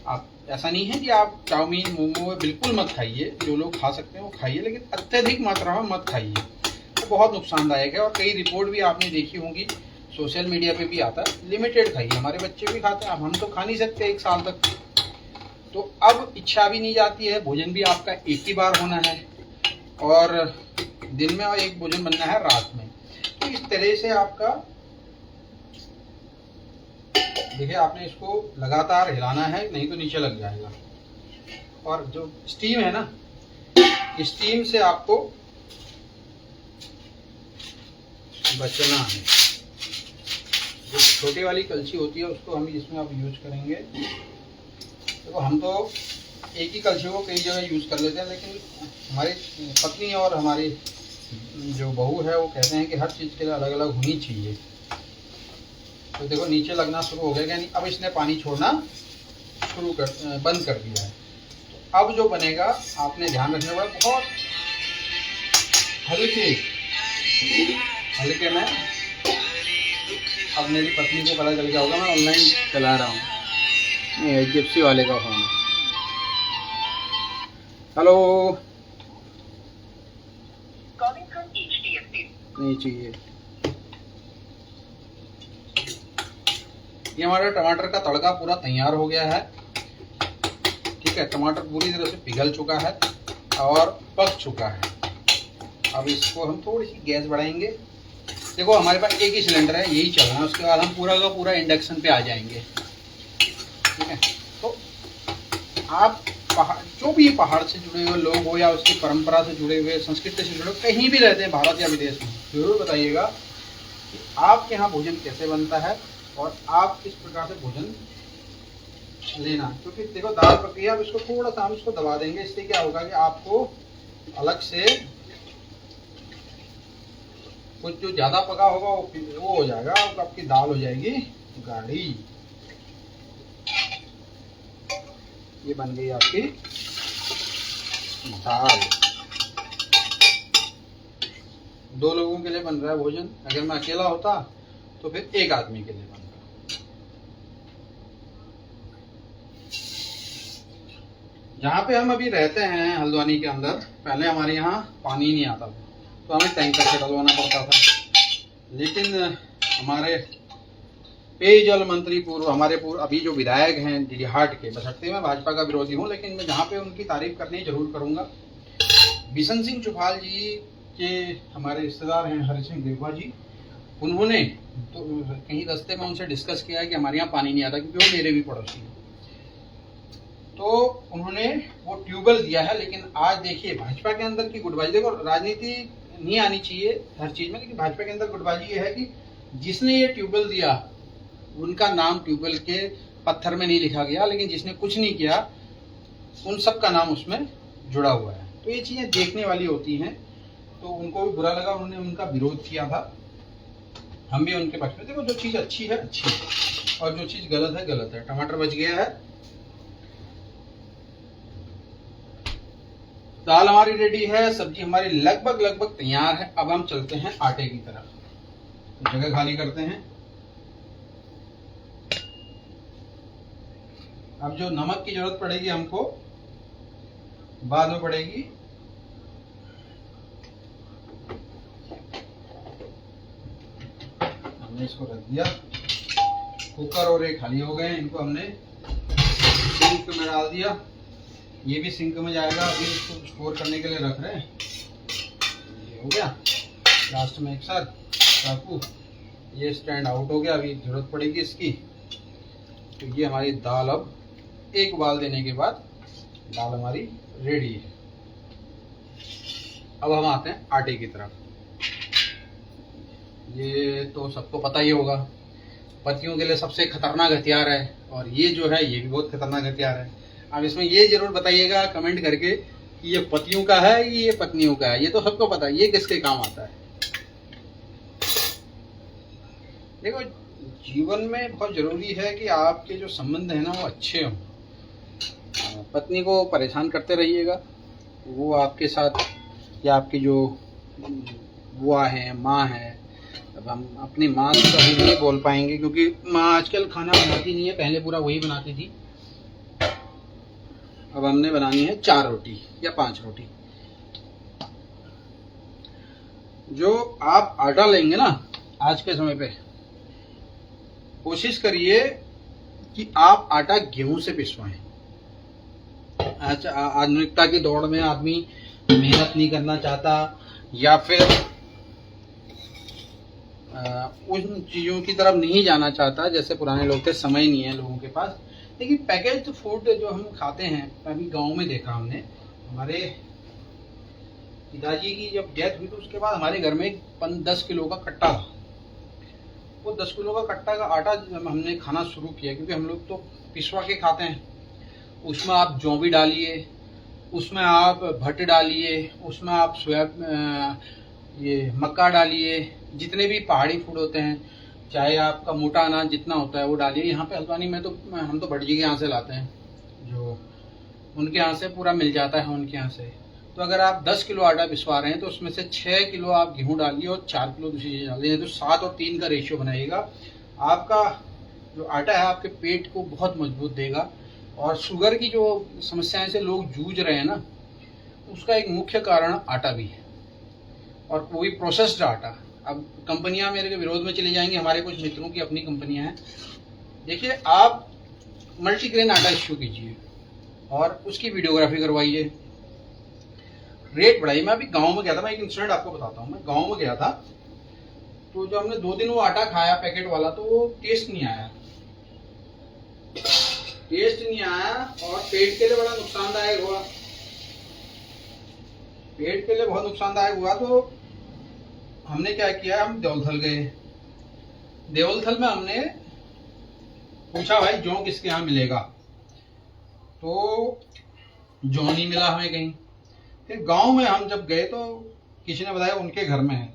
आप ऐसा नहीं है कि आप चाउमीन मोमो बिल्कुल मत खाइए, जो लोग खा सकते हैं वो खाइए, लेकिन अत्यधिक मात्रा में मत खाइए, तो बहुत नुकसानदायक है। और कई रिपोर्ट भी आपने देखी होंगी, सोशल मीडिया पे भी आता है, लिमिटेड खाइए। हमारे बच्चे भी खाते हैं, अब हम तो खा नहीं सकते 1 साल तक, तो अब इच्छा भी नहीं जाती है। भोजन भी आपका एक ही बार होना है, और दिन में और एक भोजन बनना है रात में। तो इस तरह से आपका देखिए, आपने इसको लगातार हिलाना है, नहीं तो नीचे लग जाएगा। और जो स्टीम है ना, स्टीम से आपको बचना है। जो छोटी वाली कलछी होती है उसको हम इसमें अब यूज करेंगे। देखो, हम तो एक ही कलछी को कई जगह यूज कर लेते हैं, लेकिन हमारी पत्नी और हमारी जो बहू है वो कहते हैं कि हर चीज़ के लिए अलग अलग होनी चाहिए। तो देखो, नीचे लगना शुरू हो गया, यानी अब इसने पानी छोड़ना बंद कर दिया है। तो अब जो बनेगा, आपने ध्यान रखने वाला, बहुत हल्के में। अब मेरी पत्नी को पता चल गया होगा मैं ऑनलाइन चला रहा हूँ, ये जिप्सी वाले का फोन है। हेलो, नहीं चाहिए। ये हमारा टमाटर का तड़का पूरा तैयार हो गया है। ठीक है, टमाटर पूरी तरह से पिघल चुका है और पक चुका है। अब इसको हम थोड़ी सी गैस बढ़ाएंगे। देखो, हमारे पास एक ही सिलेंडर है, यही चल रहा है। उसके बाद हम पूरा का पूरा इंडक्शन पे आ जाएंगे। ठीक है, तो आप जो भी पहाड़ से जुड़े हुए लोग हो, या उसकी परंपरा से जुड़े हुए, संस्कृति से जुड़े हुए, कहीं भी रहते हैं भारत या विदेश में, जरूर बताइएगा कि आपके यहाँ भोजन कैसे बनता है और आप किस प्रकार से भोजन लेना। क्योंकि देखो, दाल पक गई, अब इसको थोड़ा सा हम इसको दबा देंगे। इससे क्या होगा कि आपको अलग से कुछ जो ज्यादा पका होगा वो हो जाएगा, आपकी दाल हो जाएगी गाढ़ी। ये बन गई आपकी दाल। 2 लोगों के लिए बन रहा है भोजन। अगर मैं अकेला होता तो फिर 1 आदमी के लिए बनता। जहाँ पे हम अभी रहते हैं हल्द्वानी के अंदर, पहले हमारे यहाँ पानी नहीं आता था, तो हमें टैंकर से डलवाना पड़ता था। लेकिन हमारे पेयजल मंत्री हमारे अभी जो विधायक हैं डीडीहाट के, बशर्ते मैं भाजपा का विरोधी हूँ, लेकिन मैं जहाँ पे उनकी तारीफ करनी जरूर करूँगा। बिशन सिंह चुफाल जी के हमारे रिश्तेदार हैं हरि सिंह देववा जी, उन्होंने तो कहीं रास्ते में उनसे डिस्कस किया है कि हमारे यहाँ पानी नहीं आता, क्योंकि वो मेरे भी पड़ोसी हैं। तो उन्होंने वो ट्यूबवेल दिया है। लेकिन आज देखिए, भाजपा के अंदर की गुटबाजी, देखो राजनीति नहीं आनी चाहिए हर चीज में, लेकिन भाजपा के अंदर गुटबाजी ये है कि जिसने ये ट्यूबवेल दिया उनका नाम ट्यूबवेल के पत्थर में नहीं लिखा गया, लेकिन जिसने कुछ नहीं किया उन सब का नाम उसमें जुड़ा हुआ है। तो ये चीजें देखने वाली होती हैं। तो उनको भी बुरा लगा, उन्होंने उनका विरोध किया था। हम भी उनके पक्ष में। देखो, जो चीज अच्छी है अच्छी है, और जो चीज गलत है गलत है। टमाटर बच गया है, दाल हमारी रेडी है, सब्जी हमारी लगभग तैयार है। अब हम चलते हैं आटे की तरफ। जगह खाली करते हैं। अब जो नमक की जरूरत पड़ेगी हमको बाद में पड़ेगी। हमने इसको रख दिया। कुकर और ये खाली हो गए, इनको हमने सिंक में डाल दिया। ये भी सिंक में जाएगा, अभी इसको स्टोर करने के लिए रख रहे हैं। ये हो गया। लास्ट में एक साथ चाकू, ये स्टैंड आउट हो गया, अभी जरूरत पड़ेगी इसकी। तो ये हमारी दाल अब एक उबाल देने के बाद दाल हमारी रेडी है। अब हम आते हैं आटे की तरफ। ये तो सबको पता ही होगा, पतियों के लिए सबसे खतरनाक हथियार है, और ये जो है ये भी बहुत खतरनाक हथियार है। अब इसमें ये जरूर बताइएगा कमेंट करके कि ये पतियों का है कि ये पत्नियों का है। ये तो सबको पता है ये किसके काम आता है। देखो, जीवन में बहुत जरूरी है कि आपके जो संबंध है ना वो अच्छे हों। पत्नी को परेशान करते रहिएगा, वो आपके साथ, या आपकी जो बुआ है, माँ है। अब हम अपनी माँ से कभी नहीं बोल पाएंगे क्योंकि माँ आजकल खाना बनाती नहीं है, पहले पूरा वही बनाती थी। अब हमने बनानी है 4 रोटी या 5 रोटी। जो आप आटा लेंगे ना आज के समय पे, कोशिश करिए कि आप आटा गेहूं से पिसवाएं। आधुनिकता की दौड़ में आदमी मेहनत नहीं करना चाहता, या फिर उन चीज़ों की तरफ नहीं जाना चाहता जैसे पुराने लोग थे। समय नहीं है लोगों के पास। लेकिन पैकेज्ड फूड जो हम खाते हैं, अभी गांव में देखा हमने, हमारे पिताजी की जब डेथ हुई तो उसके बाद हमारे घर में 10 किलो का कट्टा था। वो 10 किलो का कट्टा का आटा जब हमने खाना शुरू किया, क्योंकि हम लोग तो पिसवा के खाते हैं, उसमें आप जौ भी डालिए, उसमें आप भट्ट डालिए, उसमें आप ये मक्का डालिए, जितने भी पहाड़ी फूड होते हैं, चाहे आपका मोटा अनाज जितना होता है वो डालिए। यहाँ पे हल्द्वानी में तो हम तो भटजी के यहाँ से लाते हैं, जो उनके यहाँ से पूरा मिल जाता है उनके यहाँ से। तो अगर आप 10 किलो आटा पिसवा रहे हैं तो उसमें से 6 किलो आप गेहूँ डालिए और 4 किलो दूसरी चीज़ डालिए, तो 7 और 3 का रेशियो बनाइएगा। आपका जो आटा है आपके पेट को बहुत मजबूत देगा। और शुगर की जो समस्याएं से लोग जूझ रहे हैं ना, उसका एक मुख्य कारण आटा भी है, और वो भी प्रोसेस्ड आटा। अब कंपनियां मेरे के विरोध में चली जाएंगी, हमारे कुछ मित्रों की अपनी कंपनियां हैं। देखिए, आप मल्टीग्रेन आटा इश्यू कीजिए और उसकी वीडियोग्राफी करवाइए, रेट बढ़ाइए। मैं अभी गांव में गया था, मैं एक इंसिडेंट आपको बताता हूँ। मैं गांव में गया था, तो जब हमने 2 दिन वो आटा खाया पैकेट वाला, तो वो टेस्ट नहीं आया, और पेट के लिए बड़ा नुकसानदायक हुआ। पेट के लिए बहुत नुकसानदायक हुआ। तो हमने क्या किया, हम देवलथल गए। देवलथल में हमने पूछा, भाई जौ किसके यहाँ मिलेगा? तो जौ नहीं मिला हमें कहीं। फिर गांव में हम जब गए तो किसी ने बताया उनके घर में है।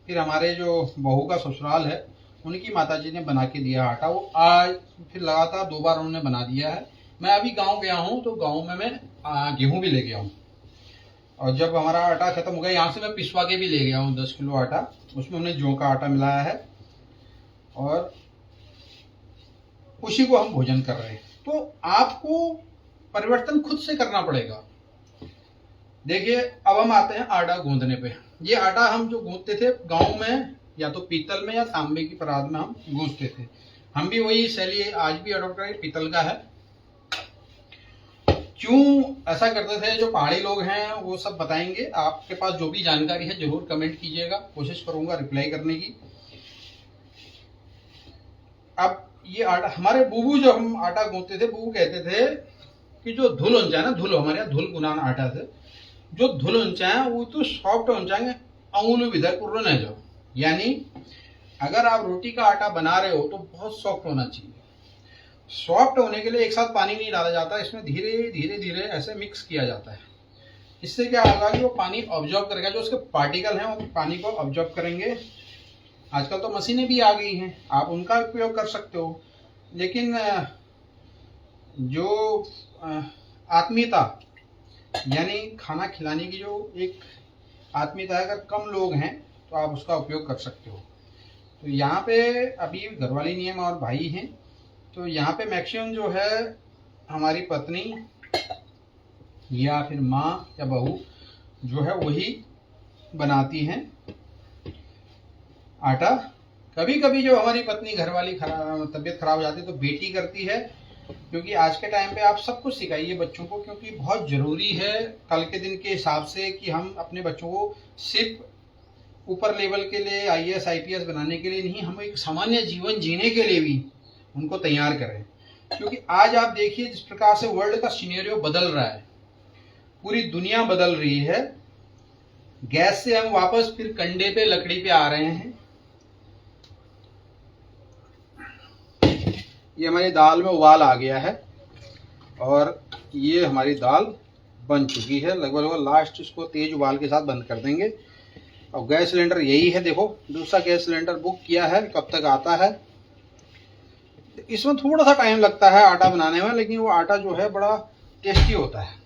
फिर हमारे जो बहू का ससुराल है, उनकी माताजी ने बना के दिया आटा। वो आज फिर लगातार 2 बार उन्होंने बना दिया है। मैं अभी गांव गया हूँ, तो गांव में मैं गेहूं भी ले गया हूँ, और जब हमारा आटा खत्म हो गया, यहाँ से मैं पिसवा के भी ले गया हूँ 10 किलो आटा। उसमें हमने जौ का आटा मिलाया है, और उसी को हम भोजन कर रहे हैं। तो आपको परिवर्तन खुद से करना पड़ेगा। देखिए, अब हम आते हैं आटा गूंदने पे। ये आटा हम जो गूंदते थे गांव में, या तो पीतल में या तांबे की परात में हम गूंदते थे। हम भी वही शैली आज भी अडॉप्ट करें, पीतल का है। क्यों ऐसा करते थे, जो पहाड़ी लोग हैं वो सब बताएंगे। आपके पास जो भी जानकारी है जरूर कमेंट कीजिएगा, कोशिश करूंगा रिप्लाई करने की। अब ये आटा, हमारे बूबू जो हम आटा गूंदते थे, बूबू कहते थे कि जो धुल होना है ना, धुल, हमारे यहाँ धुल गुनान आटा से जो धुल होना है वो तो सॉफ्ट होना चाहिए, अंगुल विधर पूर्ण न जाओ। यानी अगर आप रोटी का आटा बना रहे हो तो बहुत सॉफ्ट होना चाहिए। सॉफ्ट होने के लिए एक साथ पानी नहीं डाला जाता, इसमें धीरे धीरे धीरे ऐसे मिक्स किया जाता है। इससे क्या होगा कि वो पानी ऑब्जॉर्व करेगा, जो उसके पार्टिकल हैं वो पानी को ऑब्जॉर्व करेंगे। आजकल तो मशीनें भी आ गई हैं, आप उनका उपयोग कर सकते हो। लेकिन जो आत्मीयता यानी खाना खिलाने की जो एक आत्मीयता है, अगर कम लोग हैं तो आप उसका उपयोग कर सकते हो। तो यहाँ पे अभी घरवाली नहीं है, मैं और भाई हैं। तो यहाँ पे मैक्सिमम जो है हमारी पत्नी या फिर माँ या बहू जो है वही बनाती हैं आटा। कभी कभी जो हमारी पत्नी घरवाली तबीयत खराब हो जाती है तो बेटी करती है, क्योंकि आज के टाइम पे आप सब कुछ सिखाइए बच्चों को, क्योंकि बहुत ज़रूरी है कल के दिन के हिसाब से कि हम अपने बच्चों को सिर्फ ऊपर लेवल के लिए IAS IPS बनाने के लिए नहीं, हम एक सामान्य जीवन जीने के लिए भी उनको तैयार करें। क्योंकि आज आप देखिए जिस प्रकार से वर्ल्ड का सिनेरियो बदल रहा है, पूरी दुनिया बदल रही है। गैस से हम वापस फिर कंडे पे लकड़ी पे आ रहे हैं। ये हमारी दाल में उबाल आ गया है और ये हमारी दाल बन चुकी है लगभग लास्ट। इसको तेज उबाल के साथ बंद कर देंगे। और गैस सिलेंडर यही है, देखो दूसरा गैस सिलेंडर बुक किया है, कब तक आता है। इसमें थोड़ा सा टाइम लगता है आटा बनाने में, लेकिन वो आटा जो है बड़ा टेस्टी होता है।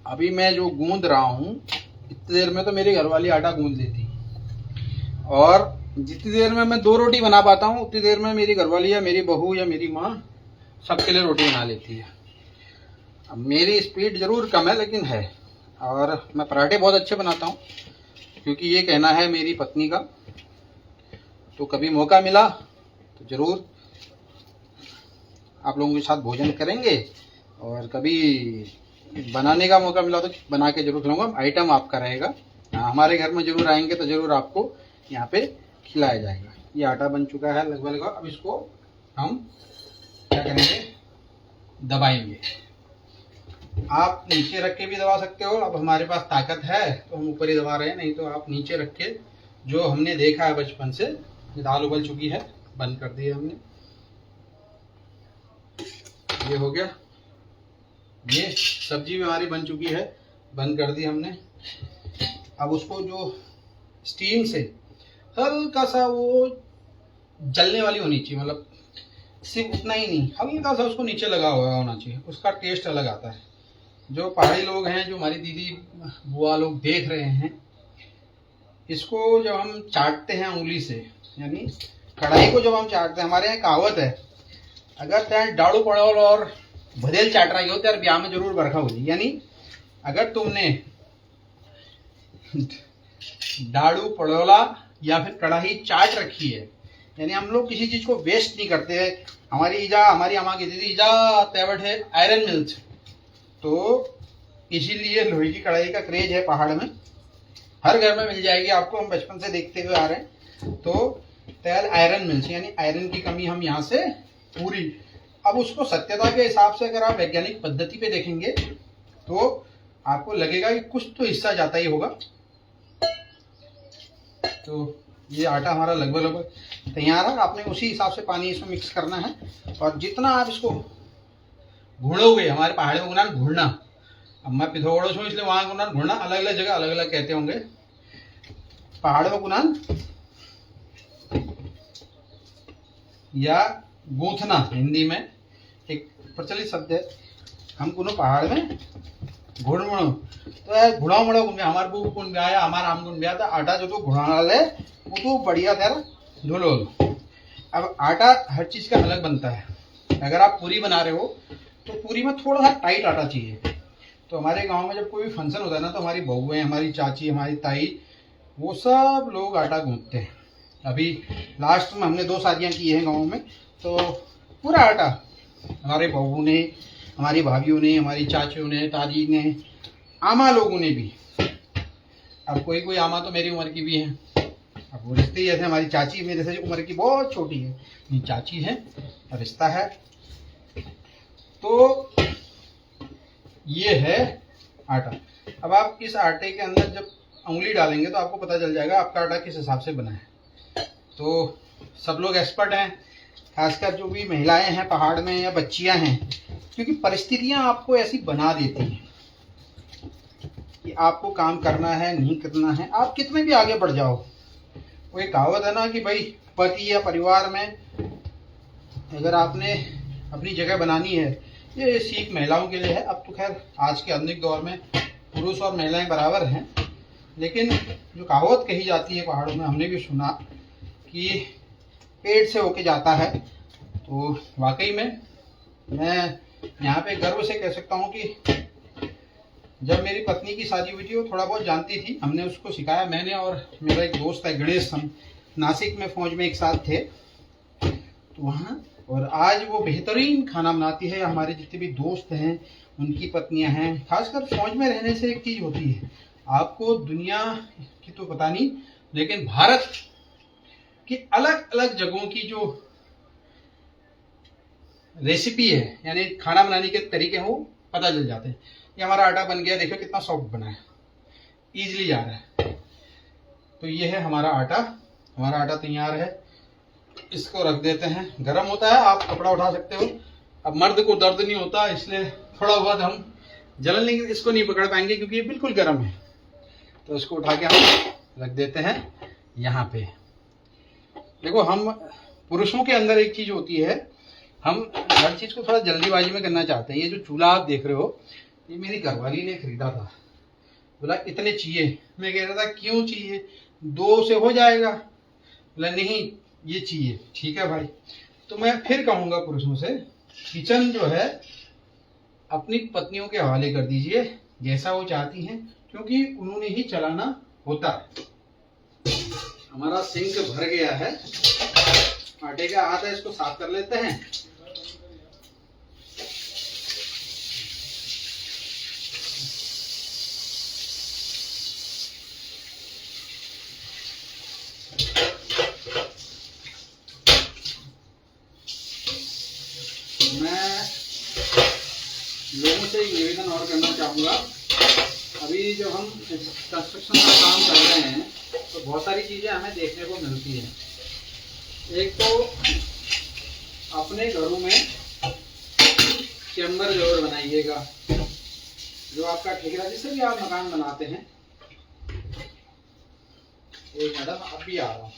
अभी मैं जो गूंद रहा हूँ इतनी देर में तो मेरी घरवाली आटा गूंद देती, और जितनी देर में मैं 2 रोटी बना पाता हूँ उतनी देर में मेरी घरवाली या मेरी बहू या मेरी माँ सबके लिए रोटी बना लेती है। अब मेरी स्पीड जरूर कम है लेकिन है, और मैं पराठे बहुत अच्छे बनाता हूँ, क्योंकि ये कहना है मेरी पत्नी का। तो कभी मौका मिला तो जरूर आप लोगों के साथ भोजन करेंगे, और कभी बनाने का मौका मिला तो बना के जरूर खिलाऊंगा। आइटम आपका रहेगा, हमारे घर में जरूर आएंगे तो जरूर आपको यहाँ पे खिलाया जाएगा। ये आटा बन चुका है लगभग। अब इसको हम क्या करेंगे, दबाएंगे। आप नीचे रख के भी दबा सकते हो, अब हमारे पास ताकत है तो हम ऊपर ही दबा रहे हैं, नहीं तो आप नीचे रख के, जो हमने देखा है बचपन से। ये दाल उबल चुकी है, बंद कर दी है हमने। ये हो गया, ये सब्जी भी हमारी बन चुकी है, बंद कर दी हमने। अब उसको जो स्टीम से हल्का सा वो जलने वाली होनी चाहिए, मतलब सिर्फ उतना ही नहीं, हल्का सा उसको नीचे लगा हुआ होना चाहिए, उसका टेस्ट अलग आता है। जो पहाड़ी लोग हैं, जो हमारी दीदी बुआ लोग देख रहे हैं, इसको जब हम चाटते हैं उंगली से, यानी कढ़ाई को जब हम चाटते हैं, हमारे यहाँ कहावत है, अगर तैं डाड़ू पड़ोल और भदेल चाट रही हो त्यार ब्याह में जरूर बरखा हो जाए। यानी अगर तुमने डाड़ू पड़ोला या फिर कढ़ाई चाट रखी है, यानी हम लोग किसी चीज को वेस्ट नहीं करते हैं। हमारी अम्मा की दीदी ईजा तैवट है आयरन मिल्स, तो इसीलिए लोहे की कढ़ाई का क्रेज है पहाड़ में, हर घर में मिल जाएगी आपको, हम बचपन से देखते हुए आ रहे हैं। तो तैल आयरन मिल्स, यानी आयरन की कमी हम यहाँ से पूरी। अब उसको सत्यता के हिसाब से अगर आप वैज्ञानिक पद्धति पे देखेंगे तो आपको लगेगा कि कुछ तो हिस्सा जाता ही होगा। तो ये आटा हमारा लगभग तैयार है। आपने उसी हिसाब से पानी इसमें मिक्स करना है, और जितना आप इसको घुड़ोगे, हमारे पहाड़ में गुनान घुड़ना, अब मैं पिथौरागढ़ हूँ इसलिए वहां गुनान घुड़ना अलग अलग जगह अलग अलग कहते होंगे। पहाड़ में गुनान या गूंथना हिंदी में एक प्रचलित शब्द है। हम कुनो पहाड़ में घुड़मणो तो घुड़ा मड़ो गुन गया, हमारे बू गुन गया, हमारा आम गुन गया था। आटा जो तो घुड़ाना ले वो तो बढ़िया था धुलो। अब आटा हर चीज का अलग बनता है। अगर आप पूरी बना रहे हो तो पूरी में थोड़ा सा टाइट आटा चाहिए। तो हमारे गांव में जब कोई भी फंक्शन होता है ना, तो हमारी बहुएं, हमारी चाची, हमारी ताई, वो सब लोग आटा गूंथते हैं। अभी लास्ट में हमने 2 शादियां की हैं गाँव में, तो पूरा आटा हमारे बहू ने, हमारी भाभीियों ने, हमारी चाचियों ने, ताजी ने, आमा लोगों ने भी। अब कोई कोई आमा तो मेरी उम्र की भी है। अब वो रिश्ते जैसे हमारी चाची मेरे से उम्र की बहुत छोटी है, ये चाची है, रिश्ता है। तो ये है आटा। अब आप इस आटे के अंदर जब उंगली डालेंगे तो आपको पता चल जाएगा आपका आटा किस हिसाब से बना है। तो सब लोग एक्सपर्ट हैं, खासकर जो भी महिलाएं हैं पहाड़ में या बच्चियां हैं, क्योंकि परिस्थितियां आपको ऐसी बना देती हैं कि आपको काम करना है, नहीं करना है, आप कितने भी आगे बढ़ जाओ। वो एक कहावत है ना कि भाई पति या परिवार में अगर आपने अपनी जगह बनानी है, ये सीख महिलाओं के लिए है। अब तो खैर आज के आधुनिक दौर में पुरुष और महिलाएं बराबर हैं, लेकिन जो कहावत कही जाती है पहाड़ों में, हमने भी सुना कि पेट से होके जाता है। तो वाकई में मैं यहाँ पे गर्व से कह सकता हूँ कि जब मेरी पत्नी की शादी हुई थी, वो थोड़ा बहुत जानती थी, हमने उसको सिखाया। मैंने और मेरा एक दोस्त है गणेश, हम नासिक में फौज में एक साथ थे तो वहाँ, और आज वो बेहतरीन खाना बनाती है। हमारे जितने भी दोस्त हैं उनकी पत्नियां हैं। खासकर फौज में रहने से एक चीज़ होती है, आपको दुनिया की तो पता नहीं, लेकिन भारत की अलग अलग जगहों की जो रेसिपी है, यानी खाना बनाने के तरीके हैं, वो पता चल जाते हैं। ये हमारा आटा बन गया, देखो कितना सॉफ्ट बना है, इजीली जा रहा है। तो ये है हमारा आटा तैयार है। इसको रख देते हैं, गर्म होता है, आप कपड़ा उठा सकते हो। अब मर्द को दर्द नहीं होता, इसलिए थोड़ा बहुत हम जलन नहीं, इसको नहीं पकड़ पाएंगे क्योंकि ये बिल्कुल गर्म है। तो इसको उठा के हम रख देते हैं यहाँ पे। देखो, हम पुरुषों के अंदर एक चीज होती है, हम हर चीज को थोड़ा जल्दीबाजी में करना चाहते हैं। ये जो चूल्हा आप देख रहे हो, ये मेरी घरवाली ने खरीदा था, बोला इतने चाहिए। मैं कह रहा था क्यों चाहिए, 2 से हो जाएगा। बोला नहीं ये चाहिए। ठीक है भाई, तो मैं फिर कहूंगा पुरुषों से, किचन जो है अपनी पत्नियों के हवाले कर दीजिए, जैसा वो चाहती हैं, क्योंकि उन्होंने ही चलाना होता है। हमारा सिंक भर गया है, आटे का हाथ है, इसको साफ कर लेते हैं। मैं लोगों से एक निवेदन और करना चाहूँगा। अभी जब हम कंस्ट्रक्शन का काम कर रहे हैं तो बहुत सारी चीज़ें हमें देखने को मिलती हैं। एक तो अपने घरों में चैम्बर जरूर बनाइएगा, जो आपका ठेकेदार, जिससे भी आप मकान बनाते हैं। एक मैडम अभी आ रहा हूँ।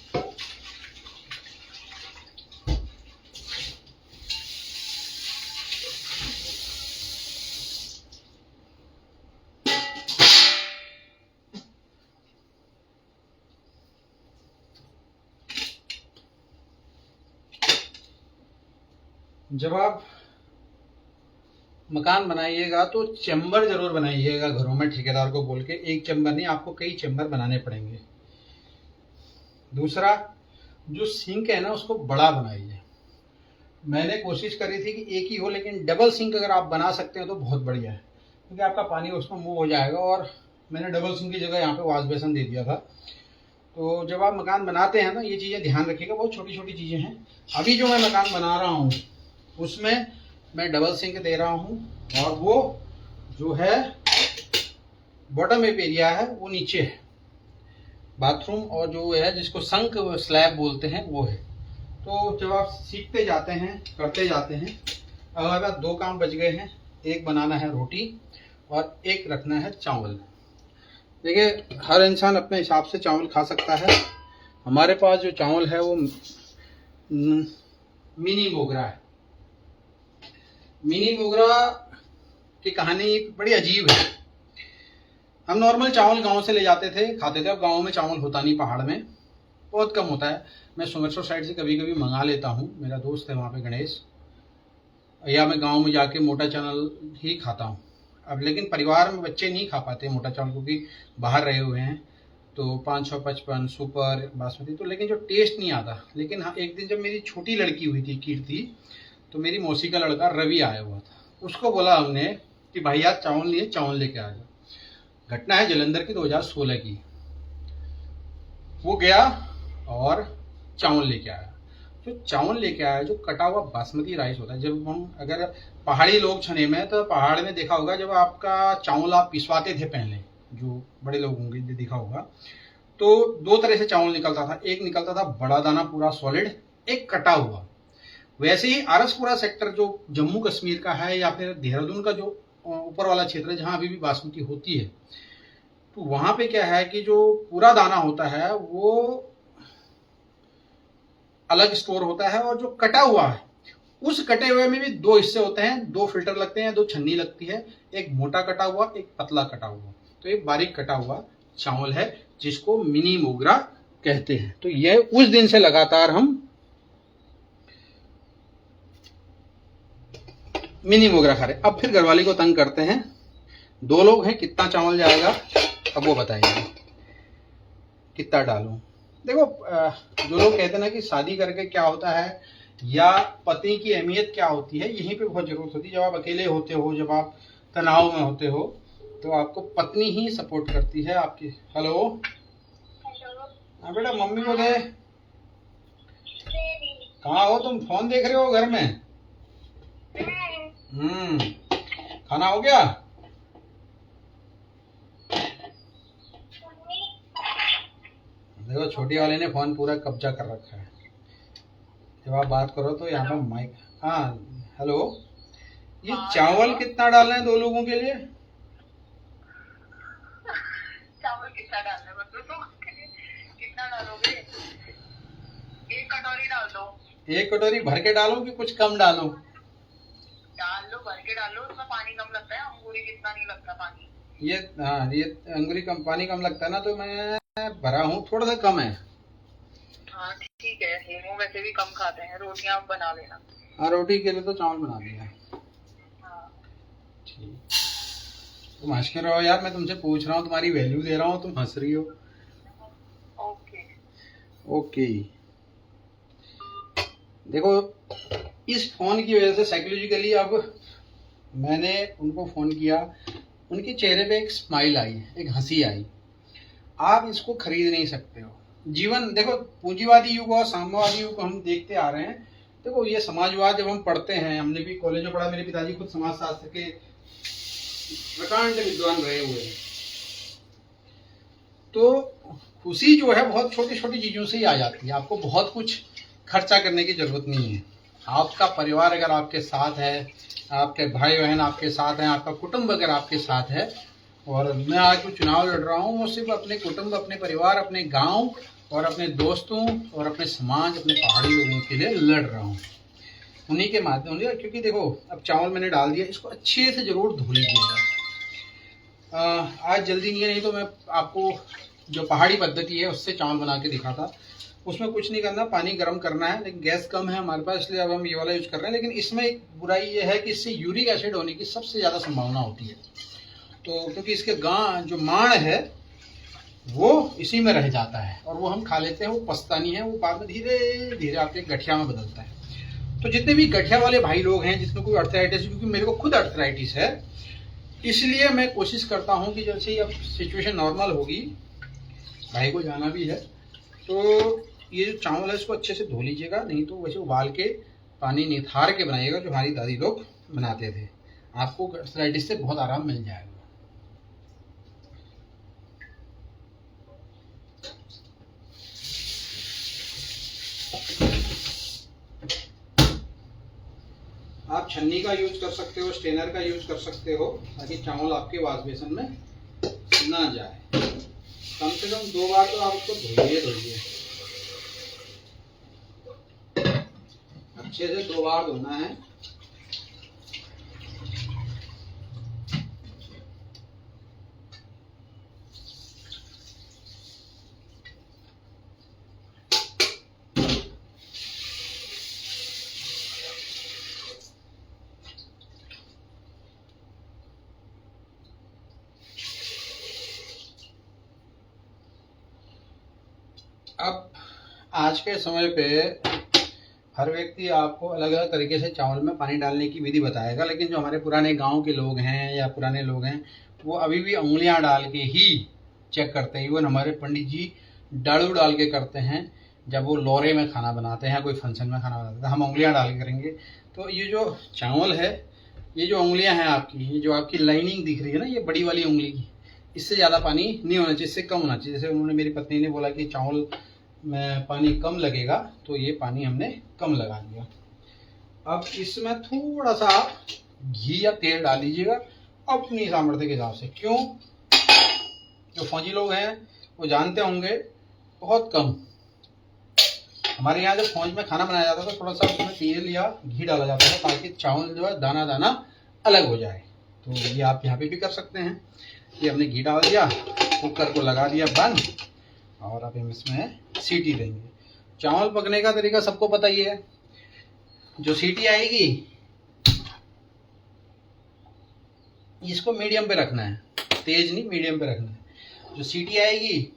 जब आप मकान बनाइएगा तो चैम्बर जरूर बनाइएगा घरों में, ठेकेदार को बोल के। एक चैम्बर नहीं, आपको कई चैम्बर बनाने पड़ेंगे। दूसरा, जो सिंक है ना, उसको बड़ा बनाइए। मैंने कोशिश करी थी कि एक ही हो, लेकिन डबल सिंक अगर आप बना सकते हैं तो बहुत बढ़िया है, क्योंकि आपका पानी उसमें मूव हो जाएगा। और मैंने डबल सिंक की जगह यहाँ पे वॉश बेसन दे दिया था। तो जब आप मकान बनाते हैं ना, ये चीज़ें ध्यान रखिएगा, बहुत छोटी छोटी चीज़ें हैं। अभी जो मैं मकान बना रहा हूँ उसमें मैं डबल सिंक दे रहा हूँ, और वो जो है बॉटम एरिया है वो नीचे है, बाथरूम, और जो है जिसको संक स्लैब बोलते हैं वो है। तो जब आप सीखते जाते हैं, करते जाते हैं, अगर 2 काम बच गए हैं, एक बनाना है रोटी और एक रखना है चावल। देखिए, हर इंसान अपने हिसाब से चावल खा सकता है। हमारे पास जो चावल है वो मिनी मोगरा है। मिनी मोगरा की कहानी बड़ी अजीब है। हम नॉर्मल चावल गांव से ले जाते थे, खाते थे। अब गांव में चावल होता नहीं, पहाड़ में बहुत कम होता है। मैं सोमेश्वर साइड से कभी कभी मंगा लेता हूँ, मेरा दोस्त है वहाँ पे गणेश, या मैं गांव में जाके मोटा चावल ही खाता हूँ। अब लेकिन परिवार में बच्चे नहीं खा पाते मोटा चावल, क्योंकि बाहर रहे हुए हैं। तो 555 सुपर बासमती, तो लेकिन जो टेस्ट नहीं आता। लेकिन हाँ, एक दिन जब मेरी छोटी लड़की हुई थी कीर्ति, तो मेरी मौसी का लड़का रवि आया हुआ था। उसको बोला हमने कि भाई यार चावल नहीं है, चावल लेके आ जाओ। घटना है जलंधर की, 2016 की। वो गया और चावल लेके आया। जो चावल लेके आया, जो कटा हुआ बासमती राइस होता है। जब हम, अगर पहाड़ी लोग छने में, तो पहाड़ में देखा होगा, जब आपका चावल आप पिसवाते थे पहले, जो बड़े लोग होंगे देखा होगा, तो 2 तरह से चावल निकलता था। एक निकलता था बड़ा दाना पूरा सॉलिड, एक कटा हुआ। वैसे ही आरसपुरा सेक्टर जो जम्मू कश्मीर का है, या फिर देहरादून का जो ऊपर वाला क्षेत्र है, जहाँ अभी भी बासमती होती है, तो वहाँ पे क्या है कि जो पूरा दाना होता है वो अलग स्टोर होता है, और जो कटा हुआ है उस कटे हुए में भी दो हिस्से होते हैं, दो फिल्टर लगते हैं, दो छन्नी लगती है, एक मोटा कटा हुआ, एक पतला कटा हुआ। तो एक बारीक कटा हुआ चावल है जिसको मिनी मोगरा कहते हैं। तो यह उस दिन से लगातार हम मिनी मोगरा खा रहे। अब फिर घरवाली को तंग करते हैं, 2 लोग हैं, कितना चावल जाएगा अब वो बताइए, कितना डालूं। देखो जो लोग कहते हैं ना कि शादी करके क्या होता है या पति की अहमियत क्या होती है, यहीं पे बहुत जरूरत होती है। जब आप अकेले होते हो, जब आप तनाव में होते हो, तो आपको पत्नी ही सपोर्ट करती है आपकी। हेलो हाँ बेटा, मम्मी को दे। कहाँ हो तुम? फोन देख रहे हो घर में? खाना हो गया? देखो छोटी वाले ने फोन पूरा कब्जा कर रखा है। जब आप बात करो तो यहाँ पे माइक। हाँ हेलो, ये चावल कितना डालना है 2 लोगों के लिए? चावल कितना डालना है बताओ, कितना डालोगे? 1 कटोरी डाल दो। 1 कटोरी भर के डालो कि कुछ कम डालो? डाल लो, भर के डालो, उसमें पानी कम लगता है, अंगूरी जितना नहीं लगता पानी। ये हाँ, ये अंगूरी कम, पानी कम लगता है ना, तो मैं भरा हूँ, थोड़ा सा कम है। हाँ ठीक है, हेमू वैसे भी कम खाते हैं, रोटियां बना लेना। हाँ रोटी के लिए तो चावल बना दिया। हाँ ठीक, तुम हंस के रहो यार, मैं तुमसे पूछ रहा हूँ, तुम्हारी वैल्यू दे रहा हूँ, तुम हंस रही हो। ओके ओके देखो, इस फोन की वजह से साइकोलॉजिकली अब मैंने उनको फोन किया, उनके चेहरे पे एक स्माइल आई, एक हंसी आई। आप इसको खरीद नहीं सकते हो। जीवन देखो, पूंजीवादी युग और साम्यवादी युग हम देखते आ रहे हैं। देखो ये समाजवाद जब हम पढ़ते हैं, हमने भी कॉलेज में पढ़ा, मेरे पिताजी खुद समाजशास्त्र के प्रकांड विद्वान रहे हुए हैं। तो खुशी जो है बहुत छोटी छोटी चीजों से ही आ जाती है। आपको बहुत कुछ खर्चा करने की जरूरत नहीं है। आपका परिवार अगर आपके साथ है, आपके भाई बहन आपके साथ हैं, आपका कुटुंब अगर आपके साथ है, और मैं आज जो चुनाव लड़ रहा हूँ वो सिर्फ अपने कुटुंब, अपने परिवार, अपने गांव और अपने दोस्तों और अपने समाज, अपने पहाड़ी लोगों के लिए लड़ रहा हूँ, उन्हीं के माध्यम से। क्योंकि देखो अब चावल मैंने डाल दिया, इसको अच्छे से जरूर धो लीजिएगा। आज जल्दी नहीं है, नहीं तो मैं आपको जो पहाड़ी पद्धति है उससे चावल बना के दिखाता। उसमें कुछ नहीं करना, पानी गर्म करना है, लेकिन गैस कम है हमारे पास, इसलिए अब हम ये वाला यूज कर रहे हैं। लेकिन इसमें एक बुराई ये है कि इससे यूरिक एसिड होने की सबसे ज़्यादा संभावना होती है। तो क्योंकि इसके जो माण है वो इसी में रह जाता है और वो हम खा लेते हैं, वो पचता नहीं है, वो बाद में धीरे धीरे आपके गठिया में बदलता है। तो जितने भी गठिया वाले भाई लोग हैं, जिसमें कोई अर्थराइटिस, क्योंकि मेरे को खुद अर्थराइटिस है, इसलिए मैं कोशिश करता हूँ कि जैसे ही अब सिचुएशन नॉर्मल होगी, भाई को जाना भी है, तो ये जो चावल है इसको अच्छे से धो लीजिएगा, नहीं तो वैसे उबाल के पानी निथार के बनाइएगा, जो हमारी दादी लोग बनाते थे। आपको अर्थराइटिस से बहुत आराम मिल जाएगा। आप छन्नी का यूज कर सकते हो, स्ट्रेनर का यूज कर सकते हो, ताकि चावल आपके वॉश बेसन में ना जाए। कम से कम 2 बार तो आप उसको धोइए, अच्छे से 2 बार धोना है। अब आज के समय पे हर व्यक्ति आपको अलग अलग तरीके से चावल में पानी डालने की विधि बताएगा, लेकिन जो हमारे पुराने गांव के लोग हैं या पुराने लोग हैं, वो अभी भी उंगलियां डाल के ही चेक करते हैं। इवन हमारे पंडित जी डालू डाल के करते हैं, जब वो लोरे में खाना बनाते हैं, कोई फंक्शन में खाना बनाते हैं, हम उंगलियां डाल के करेंगे। तो ये जो चावल है, ये जो उंगलियां हैं आपकी, ये जो आपकी लाइनिंग दिख रही है ना, ये बड़ी वाली उंगली की, इससे ज़्यादा पानी नहीं होना चाहिए, इससे कम होना चाहिए। जैसे उन्होंने, मेरी पत्नी ने बोला कि चावल में पानी कम लगेगा, तो ये पानी हमने कम लगा दिया। अब इसमें थोड़ा सा आप घी या तेल डाल दीजिएगा अपनी सामर्थ्य के हिसाब से। क्यों? जो फौजी लोग हैं वो जानते होंगे, बहुत कम हमारे यहाँ जब फौज में खाना बनाया जाता था, थोड़ा सा उसमें तेल या घी डाला जाता था ताकि चावल जो है दाना दाना अलग हो जाए। तो ये आप यहाँ पे भी कर सकते हैं। ये हमने घी डाल दिया, कुकर को लगा दिया बंद, और अब हम इसमें सीटी देंगे। चावल पकने का तरीका सबको पता ही है। जो सीटी आएगी इसको मीडियम पे रखना है, तेज नहीं, मीडियम पे रखना है। जो सीटी आएगी,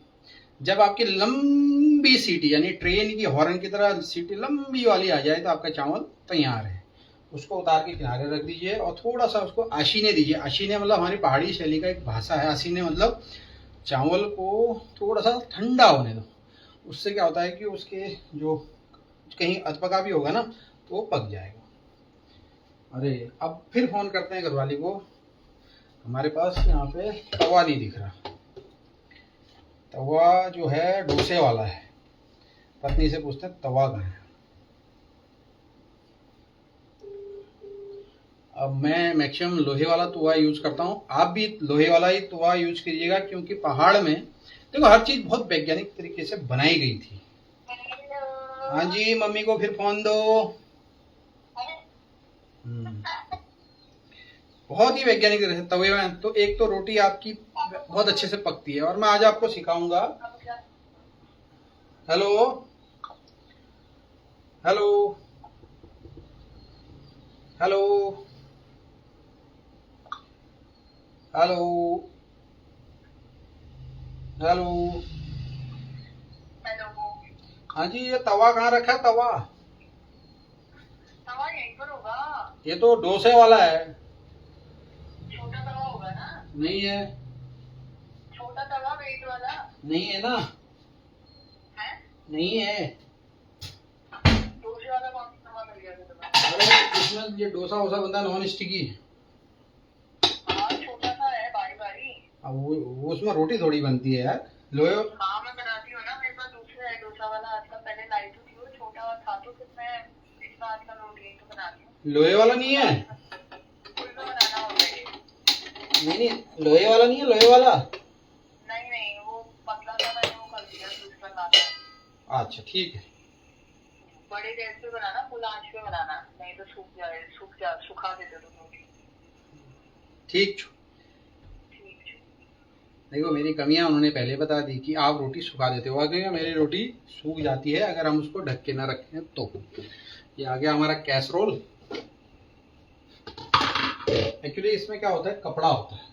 जब आपकी लंबी सीटी यानी ट्रेन की हॉर्न की तरह सीटी लंबी वाली आ जाए तो आपका चावल तैयार है। उसको उतार के किनारे रख दीजिए और थोड़ा सा उसको आशीने दीजिए। आशीने मतलब हमारी पहाड़ी शैली का एक भाषा है। आशीने मतलब चावल को थोड़ा सा ठंडा होने दो। उससे क्या होता है कि उसके जो कहीं अधपका भी होगा ना तो वो पक जाएगा। अरे अब फिर फोन करते हैं घरवाली को, हमारे पास यहाँ पे तवा नहीं दिख रहा। तवा जो है डोसे वाला है। पत्नी से पूछते हैं तवा कहाँ है। अब मैं मैक्सिमम लोहे वाला तवा यूज करता हूँ, आप भी लोहे वाला ही तवा यूज कीजिएगा, क्योंकि पहाड़ में देखो हर चीज बहुत वैज्ञानिक तरीके से बनाई गई थी। हाँ जी, मम्मी को फिर फोन दो। बहुत ही वैज्ञानिक तरह से तवे में तो एक तो रोटी आपकी बहुत अच्छे से पकती है, और मैं आज आपको सिखाऊंगा। Hello hello hello hello hello. हाँ जी, ये तवा कहाँ रखा है? तवा यहीं पर होगा। ये तो डोसे वाला है। छोटा तवा होगा ना? नहीं है। छोटा तवा वेट वाला नहीं है ना? है? नहीं है। डोसे वाला कौन सा तवा मिल गया तुम्हें? अरे इसमें ये डोसा वोसा बनता है नॉन स्टिकी। हाँ छोटा सा है, बारी बारी। अब वो उसमें रोटी थोड़ी बनती है यार। लोहे। हाँ मैं बनाती हूँ ना, मेरे पास दूसरा है डोसा वाला। आजकल पहले लाई तो थी वो छोटा था, तो फिर मैं इसमें आजकल रोटी तो बनाती हूँ। लोहे वाला नहीं है? फुल में बनाना होता है ये। नहीं, लोहे वाला नहीं है। लोहे वाला नहीं, वो पतला सा मैंने वो कर दिया, दूसरा लाना है। अच्छा ठीक है। बड़े गैस पे बनाना, फुल आंच पे बनाना, नहीं तो सुखा देते तुम रोटी। ठीक। देखो मेरी कमियां उन्होंने पहले बता दी कि आप रोटी सुखा देते हो, क्योंकि मेरी रोटी सूख जाती है अगर हम उसको ढक के ना रखें तो। ये आ गया हमारा कैसरोल। एक्चुअली इसमें क्या होता है, कपड़ा होता है।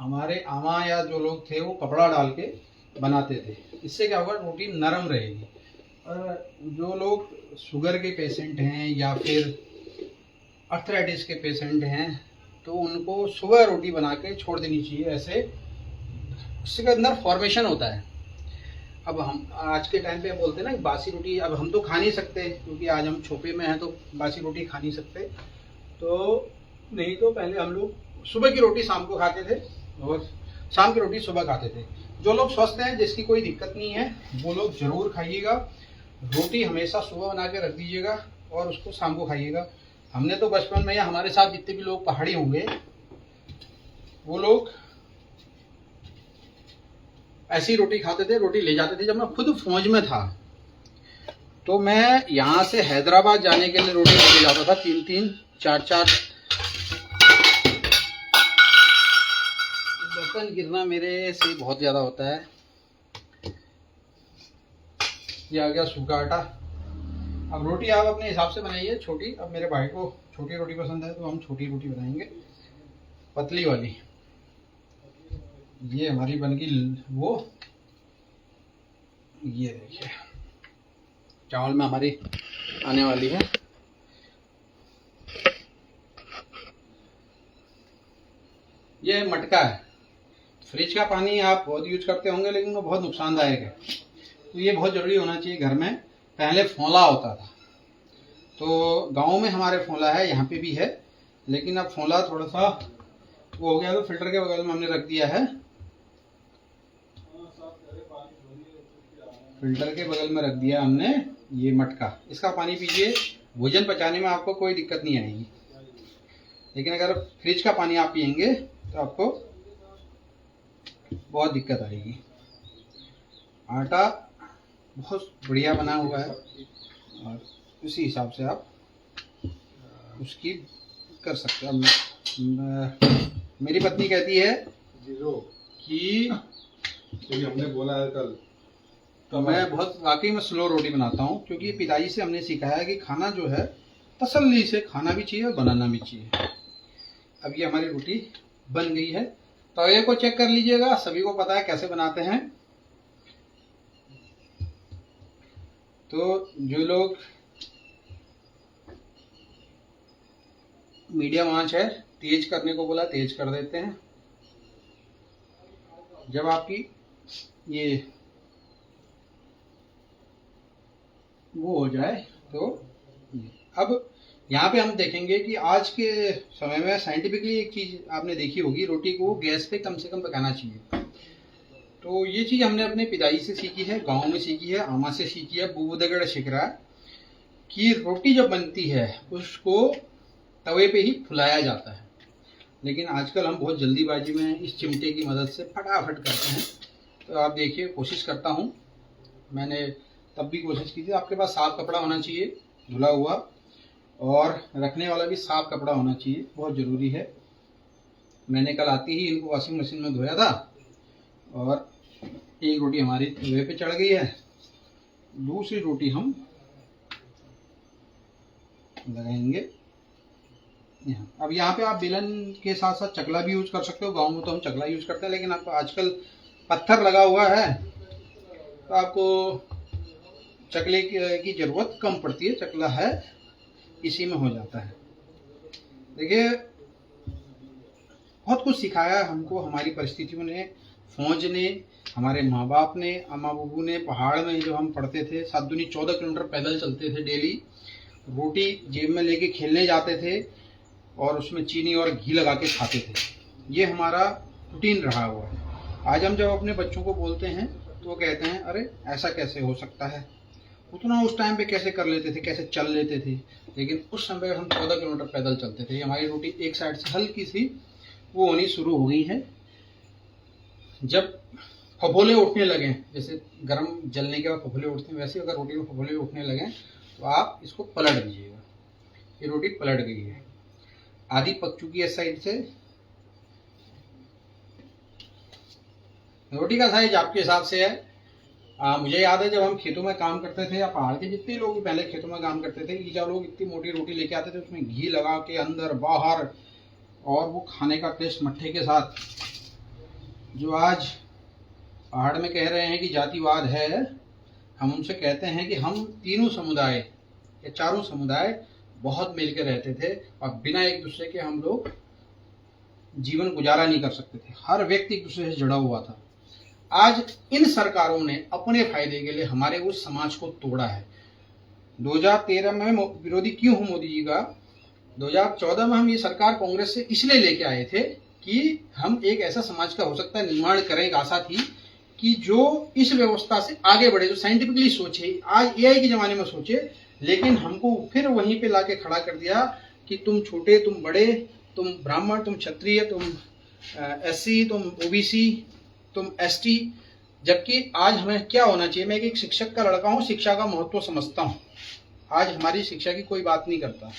हमारे आमा या जो लोग थे वो कपड़ा डाल के बनाते थे। इससे क्या होगा, रोटी नरम रहेगी। और जो लोग शुगर के पेशेंट हैं या फिर अर्थराइटिस के पेशेंट हैं तो उनको सुबह रोटी बना के छोड़ देनी चाहिए। ऐसे उसके अंदर फॉर्मेशन होता है। अब हम आज के टाइम पे बोलते हैं ना बासी रोटी, अब हम तो खा नहीं सकते क्योंकि आज हम छोपे में हैं तो बासी रोटी खा नहीं सकते। तो नहीं तो पहले हम लोग सुबह की रोटी शाम को खाते थे और शाम की रोटी सुबह खाते थे। जो लोग स्वस्थ हैं, जिसकी कोई दिक्कत नहीं है, वो लोग जरूर खाइएगा। रोटी हमेशा सुबह बना के रख दीजिएगा और उसको शाम को खाइएगा। हमने तो बचपन में या हमारे साथ जितने भी लोग पहाड़ी होंगे वो लोग ऐसी रोटी खाते थे, रोटी ले जाते थे। जब मैं खुद फौज में था तो मैं यहाँ से हैदराबाद जाने के लिए रोटी लेके जाता था, 3-3 4-4। बर्तन गिरना मेरे से बहुत ज्यादा होता है। ये आ गया सूखा आटा। अब रोटी आप अपने हिसाब से बनाइए छोटी। अब मेरे भाई को छोटी रोटी पसंद है तो हम छोटी रोटी बनाएंगे, पतली वाली। ये हमारी बन गई वो, ये देखिए चावल में हमारी आने वाली है। ये मटका है। फ्रिज का पानी आप बहुत यूज करते होंगे लेकिन वो बहुत नुकसानदायक है, तो ये बहुत जरूरी होना चाहिए घर में। पहले फोला होता था, तो गांव में हमारे फोला है, यहाँ पे भी है, लेकिन अब फोला थोड़ा सा वो हो गया तो फिल्टर के बगल में हमने रख दिया है। फिल्टर के बगल में रख दिया हमने ये मटका। इसका पानी पीजिए, भोजन पचाने में आपको कोई दिक्कत नहीं आएगी। लेकिन अगर फ्रिज का पानी आप पियेंगे तो आपको बहुत दिक्कत आएगी। आटा बहुत बढ़िया बना हुआ है और उसी हिसाब से आप उसकी कर सकते हो। मेरी पत्नी कहती है कि हमने बोला है कल, तो मैं बहुत वाकई में स्लो रोटी बनाता हूँ, क्योंकि पिताजी से हमने सीखा है कि खाना जो है तसल्ली से खाना भी चाहिए और बनाना भी चाहिए। अब ये हमारी रोटी बन गई है। तवे को चेक कर लीजिएगा, सभी को पता है कैसे बनाते हैं। तो जो लोग मीडियम आंच है, तेज करने को बोला तेज कर देते हैं। जब आपकी ये वो हो जाए तो अब यहाँ पे हम देखेंगे कि आज के समय में साइंटिफिकली एक चीज आपने देखी होगी, रोटी को गैस पे कम से कम पकाना चाहिए। तो ये चीज हमने अपने पिताजी से सीखी है, गांव में सीखी है, आमा से सीखी है, बूबूदगड़ सीख रहा है कि रोटी जब बनती है उसको तवे पे ही फुलाया जाता है। लेकिन आजकल हम बहुत जल्दीबाजी में इस चिमटे की मदद से फटाफट करते हैं। तो आप देखिए, कोशिश करता हूँ, मैंने तब भी कोशिश की थी। आपके पास साफ कपड़ा होना चाहिए धुला हुआ, और रखने वाला भी साफ कपड़ा होना चाहिए, बहुत ज़रूरी है। मैंने कल आते ही इनको वॉशिंग मशीन में धोया था और एक रोटी हमारी तवे पे चढ़ गई है, दूसरी रोटी हम लगाएंगे यहाँ। अब यहाँ पे आप बेलन के साथ साथ चकला भी यूज कर सकते हो। गांव में तो हम चकला यूज करते हैं, लेकिन आपको आजकल पत्थर लगा हुआ है तो आपको चकले की जरूरत कम पड़ती है। चकला है, इसी में हो जाता है। देखिए, बहुत कुछ सिखाया हमको हमारी परिस्थितियों ने, फौज ने, हमारे माँ बाप ने, अम्मा बूबू ने। पहाड़ में जो हम पढ़ते थे, 7 दूनी 14 किलोमीटर पैदल चलते थे डेली, रोटी जेब में लेके खेलने जाते थे और उसमें चीनी और घी लगा के खाते थे। ये हमारा रूटीन रहा हुआ है। आज हम जब अपने बच्चों को बोलते हैं तो वो कहते हैं अरे ऐसा कैसे हो सकता है, उतना उस टाइम पे कैसे कर लेते थे, कैसे चल लेते थे। लेकिन उस समय हम 14 किलोमीटर पैदल चलते थे। हमारी रोटी एक साइड से हल्की सी वो होनी शुरू हो गई है। जब फफोले उठने लगे, जैसे गर्म जलने के बाद फफोले उठते हैं, वैसे अगर रोटी में फफोले उठने लगे तो आप इसको पलट दीजिएगा। ये रोटी पलट गई है, आधी पक चुकी है साइड से। रोटी का साइज आपके हिसाब से है। मुझे याद है जब हम खेतों में काम करते थे, या पहाड़ के जितने लोग पहले खेतों में काम करते थे, ईजा लोग इतनी मोटी रोटी लेके आते थे, उसमें घी लगा के अंदर बाहर, और वो खाने का टेस्ट मट्ठे के साथ। जो आज पहाड़ में कह रहे हैं कि जातिवाद है, हम उनसे कहते हैं कि हम तीनों समुदाय या चारों समुदाय बहुत मिलकर रहते थे और बिना एक दूसरे के हम लोग जीवन गुजारा नहीं कर सकते थे। हर व्यक्ति एक दूसरे से जुड़ा हुआ था। आज इन सरकारों ने अपने फायदे के लिए हमारे उस समाज को तोड़ा है। 2013 में विरोधी क्यों हूं मोदी जी का, 2014 में हम ये सरकार कांग्रेस से इसलिए लेके आए थे कि हम एक ऐसा समाज का हो सकता है निर्माण करें, एक आशा थी कि जो इस व्यवस्था से आगे बढ़े, जो साइंटिफिकली सोचे, आज एआई के जमाने में सोचे। लेकिन हमको फिर वहीं पे लाके खड़ा कर दिया कि तुम छोटे, तुम बड़े, तुम ब्राह्मण, तुम क्षत्रिय, तुम एससी, तुम ओबीसी, तुम एसटी। जबकि आज हमें क्या होना चाहिए, मैं एक शिक्षक का लड़का हूँ, शिक्षा का महत्व समझता हूँ। आज हमारी शिक्षा की कोई बात नहीं करता,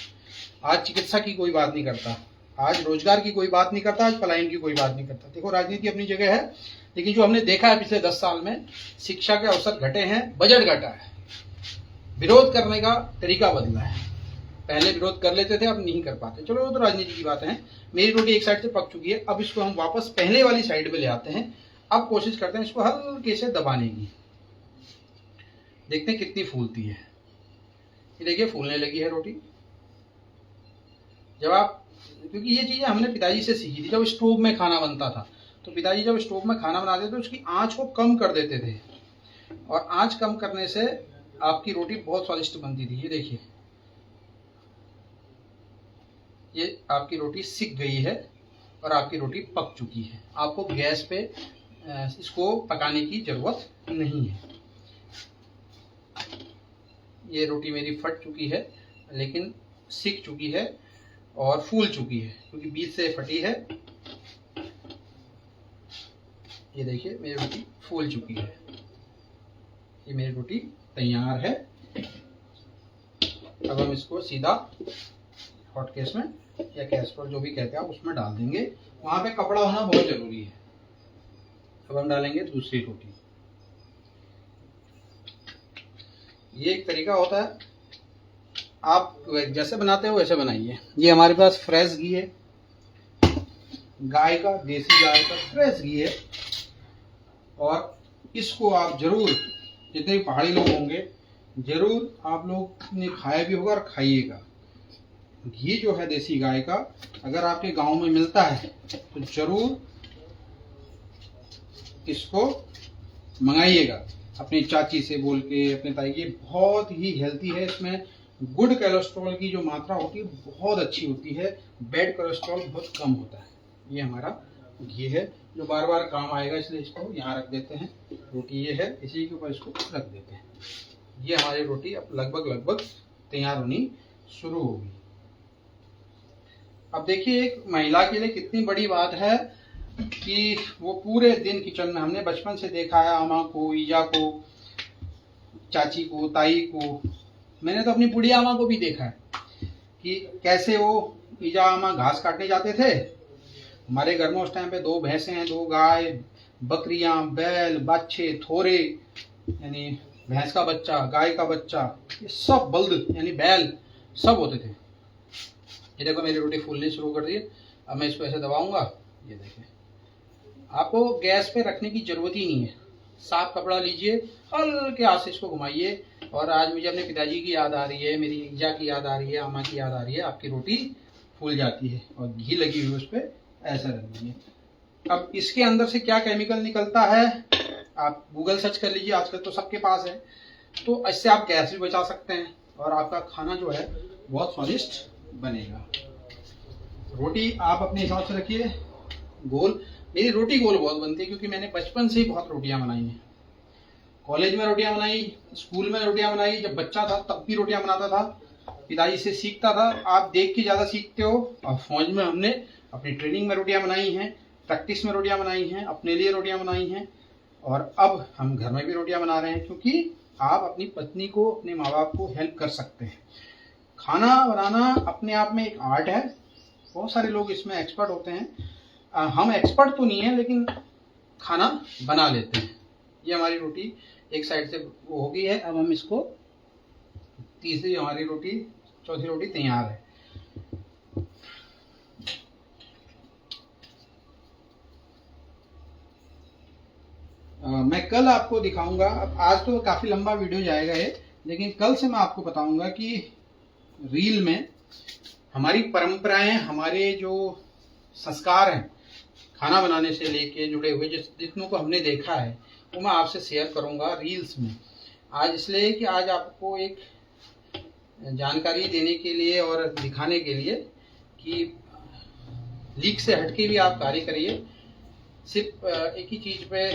आज चिकित्सा की कोई बात नहीं करता, आज रोजगार की कोई बात नहीं करता, आज पलायन की कोई बात नहीं करता। देखो, राजनीति अपनी जगह है, लेकिन जो हमने देखा है पिछले 10 साल में, शिक्षा के अवसर घटे हैं, बजट घटा है, विरोध करने का तरीका बदला है। पहले विरोध कर लेते थे, अब नहीं कर पाते। चलो, वो तो राजनीति की बात है। मेरी रोटी एक साइड से पक चुकी है, अब इसको हम वापस पहले वाली साइड पे ले आते हैं। अब कोशिश करते हैं इसको हल्के से दबाने की, देखते हैं कितनी फूलती है। ये देखिए, फूलने लगी है रोटी। जब आप, क्योंकि ये चीजें हमने पिताजी से सीखी थी। जब स्टोव में खाना बनता था तो पिताजी जब स्टोव में खाना बनाते थे तो उसकी आंच को कम कर देते थे, और आंच कम करने से आपकी रोटी बहुत स्वादिष्ट बनती थी। ये देखिए, ये आपकी रोटी सिक गई है और आपकी रोटी पक चुकी है। आपको गैस पे इसको पकाने की जरूरत नहीं है। ये रोटी मेरी फट चुकी है, लेकिन सिक चुकी है और फूल चुकी है, क्योंकि बीच से फटी है। ये देखिए, मेरी रोटी फूल चुकी है। ये मेरी रोटी तैयार है। अब हम इसको सीधा हॉट केस में या कैसरोल जो भी कहते हैं उसमें डाल देंगे। वहां पे कपड़ा होना बहुत जरूरी है। अब हम डालेंगे दूसरी रोटी। ये एक तरीका होता है, आप जैसे बनाते हो वैसे बनाइए। ये हमारे पास फ्रेश घी है, गाय का, देसी गाय का फ्रेश घी है। और इसको आप जरूर, जितने भी पहाड़ी लोग होंगे, जरूर आप लोग ने खाया भी होगा और खाइएगा। घी जो है देसी गाय का, अगर आपके गांव में मिलता है तो जरूर इसको मंगाइएगा अपनी चाची से बोल के, अपने ताई। ये बहुत ही हेल्थी है। इसमें गुड कोलेस्ट्रॉल की जो मात्रा होती है बहुत अच्छी होती है, बैड कोलेस्ट्रॉल बहुत कम होता है। ये हमारा घी है जो बार बार काम आएगा, इसलिए इसको यहाँ रख देते हैं। रोटी ये है, इसी के ऊपर इसको रख देते हैं। ये हमारी रोटी अब लगभग तैयार होनी शुरू होगी। अब देखिए, एक महिला के लिए कितनी बड़ी बात है कि वो पूरे दिन किचन में, हमने बचपन से देखा है अम्मा को, ईजा को, चाची को, ताई को, मैंने तो अपनी बुढ़िया अम्मा को भी देखा है कि कैसे वो ईजा अम्मा घास काटने जाते थे। हमारे घर में उस टाइम पे 2 भैंसें हैं, 2 गाय, बकरियां, बैल, बच्चे, थोड़े, यानी भैंस का बच्चा, गाय का बच्चा, ये सब बल्द यानी बैल सब होते थे। ये देखो मेरी रोटी फूलनी शुरू कर दी। अब मैं इसको ऐसे दबाऊंगा, ये देखिए। आपको गैस पे रखने की जरूरत ही नहीं है। साफ कपड़ा लीजिए, हल्के हाथ से इसको घुमाइए। और आज मुझे अपने पिताजी की याद आ रही है, मेरी ईजा की याद आ रही है, अम्मा की याद आ रही है। आपकी रोटी फूल जाती है और घी लगी हुई उस पर ऐसा रख दीजिए। अब इसके अंदर से क्या केमिकल निकलता है आप गूगल सर्च कर लीजिए, आजकल तो सबके पास है। तो इससे आप गैस भी बचा सकते हैं और आपका खाना जो है बहुत स्वादिष्ट बनेगा। रोटी आप अपने हिसाब से रखिए गोल। मेरी रोटी गोल बहुत बनती है क्योंकि मैंने बचपन से ही बहुत रोटियां बनाई हैं। कॉलेज में रोटियां बनाई, स्कूल में रोटियां बनाई, जब बच्चा था तब भी रोटियां बनाता था, पिताजी से सीखता था। आप देख के ज्यादा सीखते हो। और फौज में हमने अपनी ट्रेनिंग में रोटियां बनाई हैं, प्रैक्टिस में रोटियां बनाई हैं, अपने लिए रोटियां बनाई हैं, और अब हम घर में भी रोटियां बना रहे हैं। क्योंकि आप अपनी पत्नी को, अपने माँ बाप को हेल्प कर सकते हैं। खाना बनाना अपने आप में एक आर्ट है। बहुत सारे लोग इसमें एक्सपर्ट होते हैं। हम एक्सपर्ट तो नहीं है लेकिन खाना बना लेते हैं। ये हमारी रोटी एक साइड से वो हो गई है। अब हम इसको, तीसरी हमारी रोटी, चौथी रोटी तैयार है। मैं कल आपको दिखाऊंगा। अब आज तो काफी लंबा वीडियो जाएगा ये, लेकिन कल से मैं आपको बताऊंगा कि रील में हमारी परंपराएं, हमारे जो संस्कार हैं खाना बनाने से लेके जुड़े हुए, जितनों को हमने देखा है वो मैं आपसे शेयर करूंगा रील्स में। आज इसलिए कि आज आपको एक जानकारी देने के लिए और दिखाने के लिए कि लीक से हटके भी आप कार्य करिए। सिर्फ एक ही चीज पे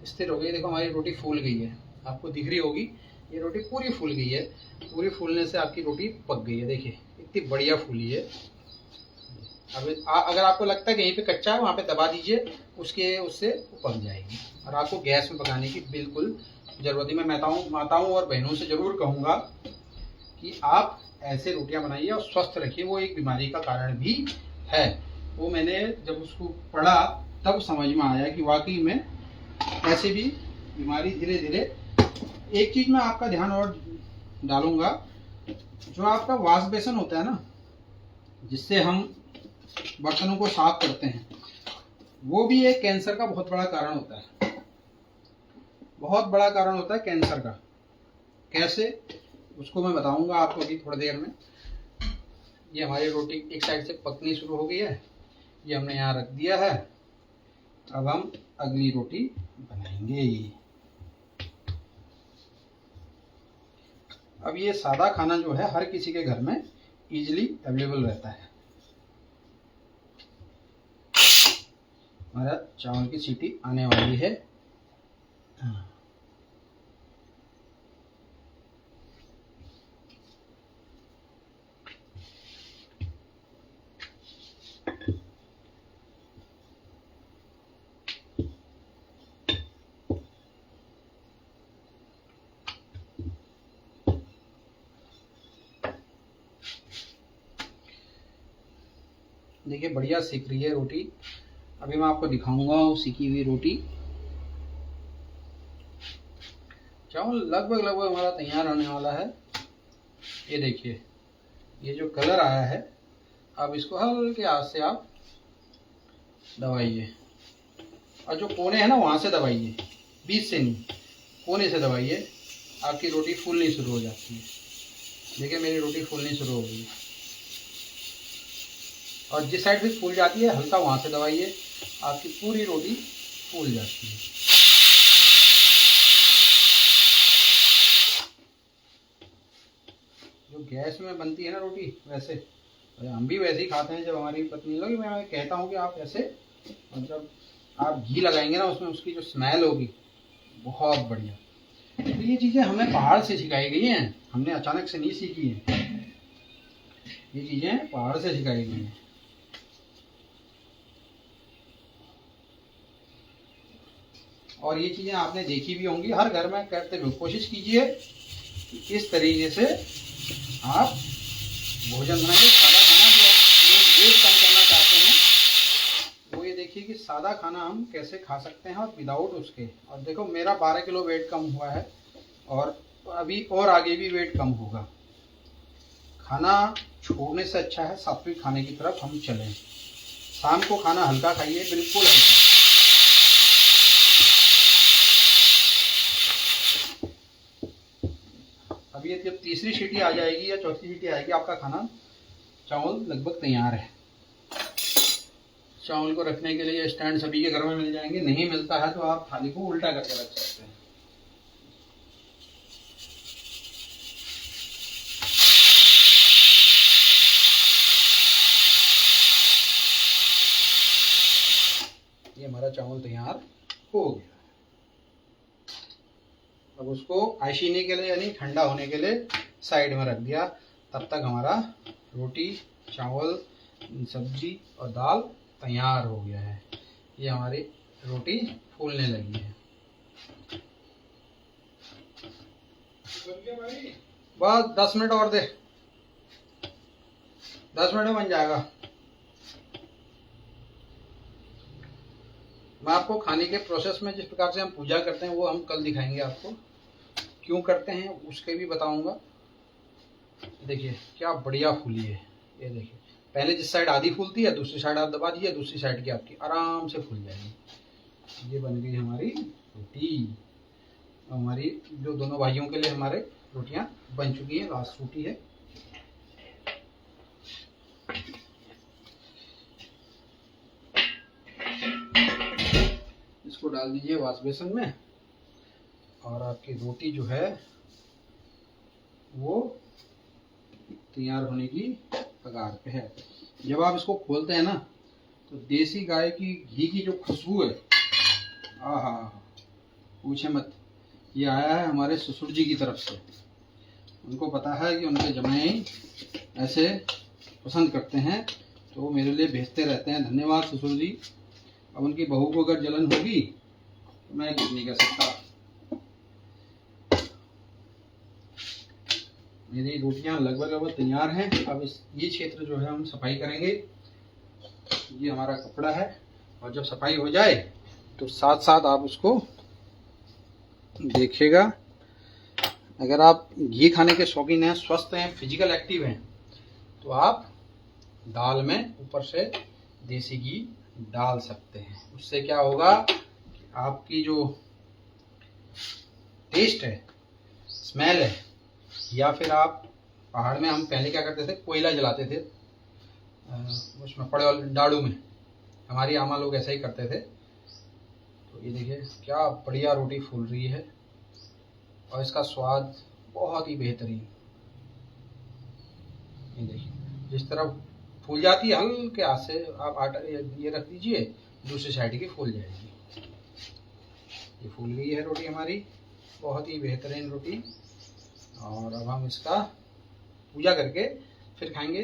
स्थिर हो गई। देखो हमारी रोटी फूल गई है, आपको दिख रही होगी। ये रोटी पूरी फूल गई है। पूरी फूलने से आपकी रोटी पक गई है। देखिए इतनी बढ़िया फूली है। अब अगर आपको लगता है कि यहीं पे कच्चा है, वहाँ पे दबा दीजिए, उससे पक जाएगी। और आपको गैस में पकाने की बिल्कुल जरूरत नहीं। मैं माताओं और बहनों से जरूर कहूँगा कि आप ऐसे रोटियां बनाइए और स्वस्थ रखिए। वो एक बीमारी का कारण भी है। वो मैंने जब उसको पढ़ा तब समझ में आया कि वाकई में ऐसे भी बीमारी धीरे धीरे। एक चीज मैं आपका ध्यान और डालूंगा, जो आपका वॉश बेसन होता है ना, जिससे हम बर्तनों को साफ करते हैं, वो भी एक कैंसर का बहुत बड़ा कारण होता है। बहुत बड़ा कारण होता है कैंसर का। कैसे, उसको मैं बताऊंगा आपको अभी थोड़ी देर में। ये हमारी रोटी एक साइड से पकनी शुरू हो गई है। ये हमने यहाँ रख दिया है। अब हम अगली रोटी बनाएंगे। अब ये सादा खाना जो है हर किसी के घर में इजीली अवेलेबल रहता है। हमारा चावल की सीटी आने वाली है। देखिए बढ़िया सिक रही है रोटी। अभी मैं आपको दिखाऊंगा वो सिकी हुई रोटी। चावल लगभग लगभग हमारा तैयार होने वाला है। ये देखिए ये जो कलर आया है, अब इसको हल्के हाथ से आप दबाइए और जो कोने हैं ना वहां से दबाइए, बीच से नहीं, कोने से दबाइए। आपकी रोटी फूलनी शुरू हो जाती है। देखिए मेरी रोटी फूलनी शुरू हो गई और जिस साइड भी फूल जाती है हल्का वहां से दबाइए, आपकी पूरी रोटी फूल जाती है। जो गैस में बनती है ना रोटी, वैसे हम भी वैसे ही खाते हैं। जब हमारी पत्नी लोग, मैं कहता हूँ कि आप ऐसे, मतलब आप घी लगाएंगे ना उसमें, उसकी जो स्मेल होगी बहुत बढ़िया। तो ये चीज़ें हमें पहाड़ से सिखाई गई हैं, हमने अचानक से नहीं सीखी है। ये चीज़ें पहाड़ से सिखाई गई हैं। और ये चीज़ें आपने देखी भी होंगी, हर घर में करते हुए कोशिश कीजिए कि इस तरीके से आप भोजन बनाइए। सादा खाना जो लोग वेट कम करना चाहते हैं, वो ये देखिए कि सादा खाना हम कैसे खा सकते हैं और विदाउट उसके। और देखो मेरा 12 किलो वेट कम हुआ है और अभी और आगे भी वेट कम होगा। खाना छोड़ने से अच्छा है सात्विक खाने की तरफ हम चलें। शाम को खाना हल्का खाइए, बिल्कुल हल्का। अभी ये जब तीसरी सीटी आ जाएगी या चौथी सीटी आएगी, आपका खाना चावल लगभग तैयार है। चावल को रखने के लिए स्टैंड सभी के घर में मिल जाएंगे, नहीं मिलता है तो आप थाली को उल्टा करके रख सकते हैं। ये हमारा चावल तैयार हो गया। अब उसको आइशीनी के लिए यानी ठंडा होने के लिए साइड में रख दिया। तब तक हमारा रोटी, चावल, सब्जी और दाल तैयार हो गया है। ये हमारी रोटी फूलने लगी है। बस 10 मिनट और दे, 10 मिनट में बन जाएगा। मैं आपको खाने के प्रोसेस में जिस प्रकार से हम पूजा करते हैं वो हम कल दिखाएंगे। आपको क्यों करते हैं उसके भी बताऊंगा। देखिए क्या बढ़िया फूली है। ये देखिए पहले जिस साइड आधी फूलती है, दूसरी साइड आप दबा दीजिए, दूसरी साइड की आपकी आराम से फूल जाएगी। ये बन गई हमारी रोटी। हमारी जो दोनों भाइयों के लिए हमारे रोटियां बन चुकी है। लास्ट रोटी है। इसको डाल दीजिए वाश बेसन में और आपकी रोटी जो है वो तैयार होने की कगार पे है। जब आप इसको खोलते हैं ना तो देसी गाय की घी की जो खुशबू है, आहा पूछे मत। ये आया है हमारे ससुर जी की तरफ से। उनको पता है कि उनके जमाई ऐसे पसंद करते हैं तो वो मेरे लिए भेजते रहते हैं। धन्यवाद ससुर जी। अब उनकी बहू को अगर जलन होगी तो मैं कुछ नहीं कर सकता। मेरी रोटियां लगभग तैयार हैं। अब ये क्षेत्र जो है हम सफाई करेंगे। ये हमारा कपड़ा है और जब सफाई हो जाए तो साथ साथ आप उसको देखिएगा। अगर आप घी खाने के शौकीन हैं, स्वस्थ हैं, फिजिकल एक्टिव हैं, तो आप दाल में ऊपर से देसी घी डाल सकते हैं। उससे क्या होगा कि आपकी जो टेस्ट है, स्मेल है, या फिर आप पहाड़ में, हम पहले क्या करते थे, कोयला जलाते थे उसमें पड़े वाले डाड़ू में। हमारी आमा लोग ऐसा ही करते थे। तो ये देखिए क्या बढ़िया रोटी फूल रही है और इसका स्वाद बहुत ही बेहतरीन। ये देखिए जिस तरह फूल जाती है, हल्के हाथ से आप आटा ये रख दीजिए, दूसरी साइड की फूल जाएगी। ये फूल गई है रोटी हमारी, बहुत ही बेहतरीन रोटी। और अब हम इसका पूजा करके फिर खाएंगे।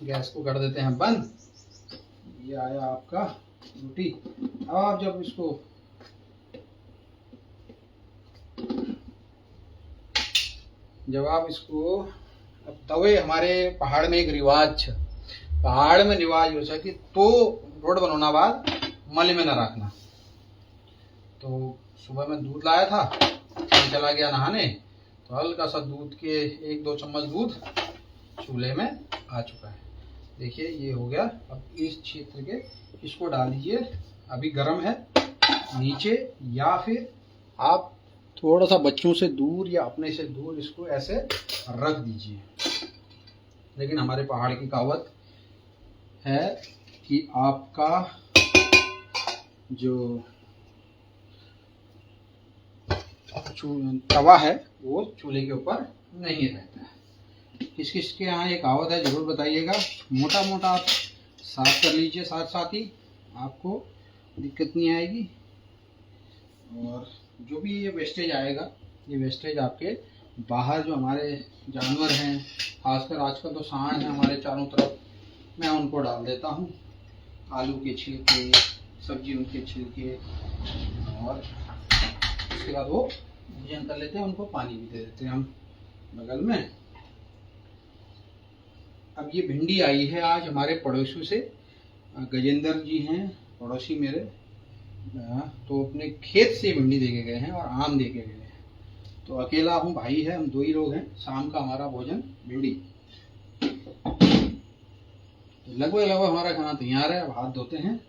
गैस को कर देते हैं बंद। ये आया आपका रोटी। अब जब इसको अब तवे हमारे पहाड़ में एक रिवाज है, पहाड़ में रिवाज हो सके तो रोड बनाना बाद मल में न रखना। तो सुबह में दूध लाया था, मैं चला गया नहाने, तो हल्का सा दूध के 1-2 चम्मच दूध चूल्हे में आ चुका है। देखिए ये हो गया। अब इस क्षेत्र के इसको डाल दीजिए, अभी गर्म है नीचे, या फिर आप थोड़ा सा बच्चों से दूर या अपने से दूर इसको ऐसे रख दीजिए। लेकिन हमारे पहाड़ की कहावत है कि आपका जो तवा है वो चूल्हे के ऊपर नहीं रहता है। किस किस के यहाँ ये कहावत है ज़रूर बताइएगा। मोटा मोटा आप साफ कर लीजिए, साथ साथ ही आपको दिक्कत नहीं आएगी। और जो भी ये वेस्टेज आएगा, ये वेस्टेज आपके बाहर जो हमारे जानवर हैं, खासकर आजकल तो सांड हैं हमारे चारों तरफ, मैं उनको डाल देता हूँ। आलू के छिलके, सब्जियों के छिलके, और उसके बाद वो भोजन कर लेते हैं, उनको पानी भी दे देते हैं हम बगल में। अब ये भिंडी आई है आज हमारे पड़ोसियों से, गजेंद्र जी हैं पड़ोसी मेरे, तो अपने खेत से भिंडी दे के गए हैं और आम दे के गए हैं। तो अकेला हूँ, भाई है, हम 2 ही लोग हैं। शाम का हमारा भोजन भिंडी। तो लगभग हमारा खाना तैयार है। अब हाथ धोते हैं।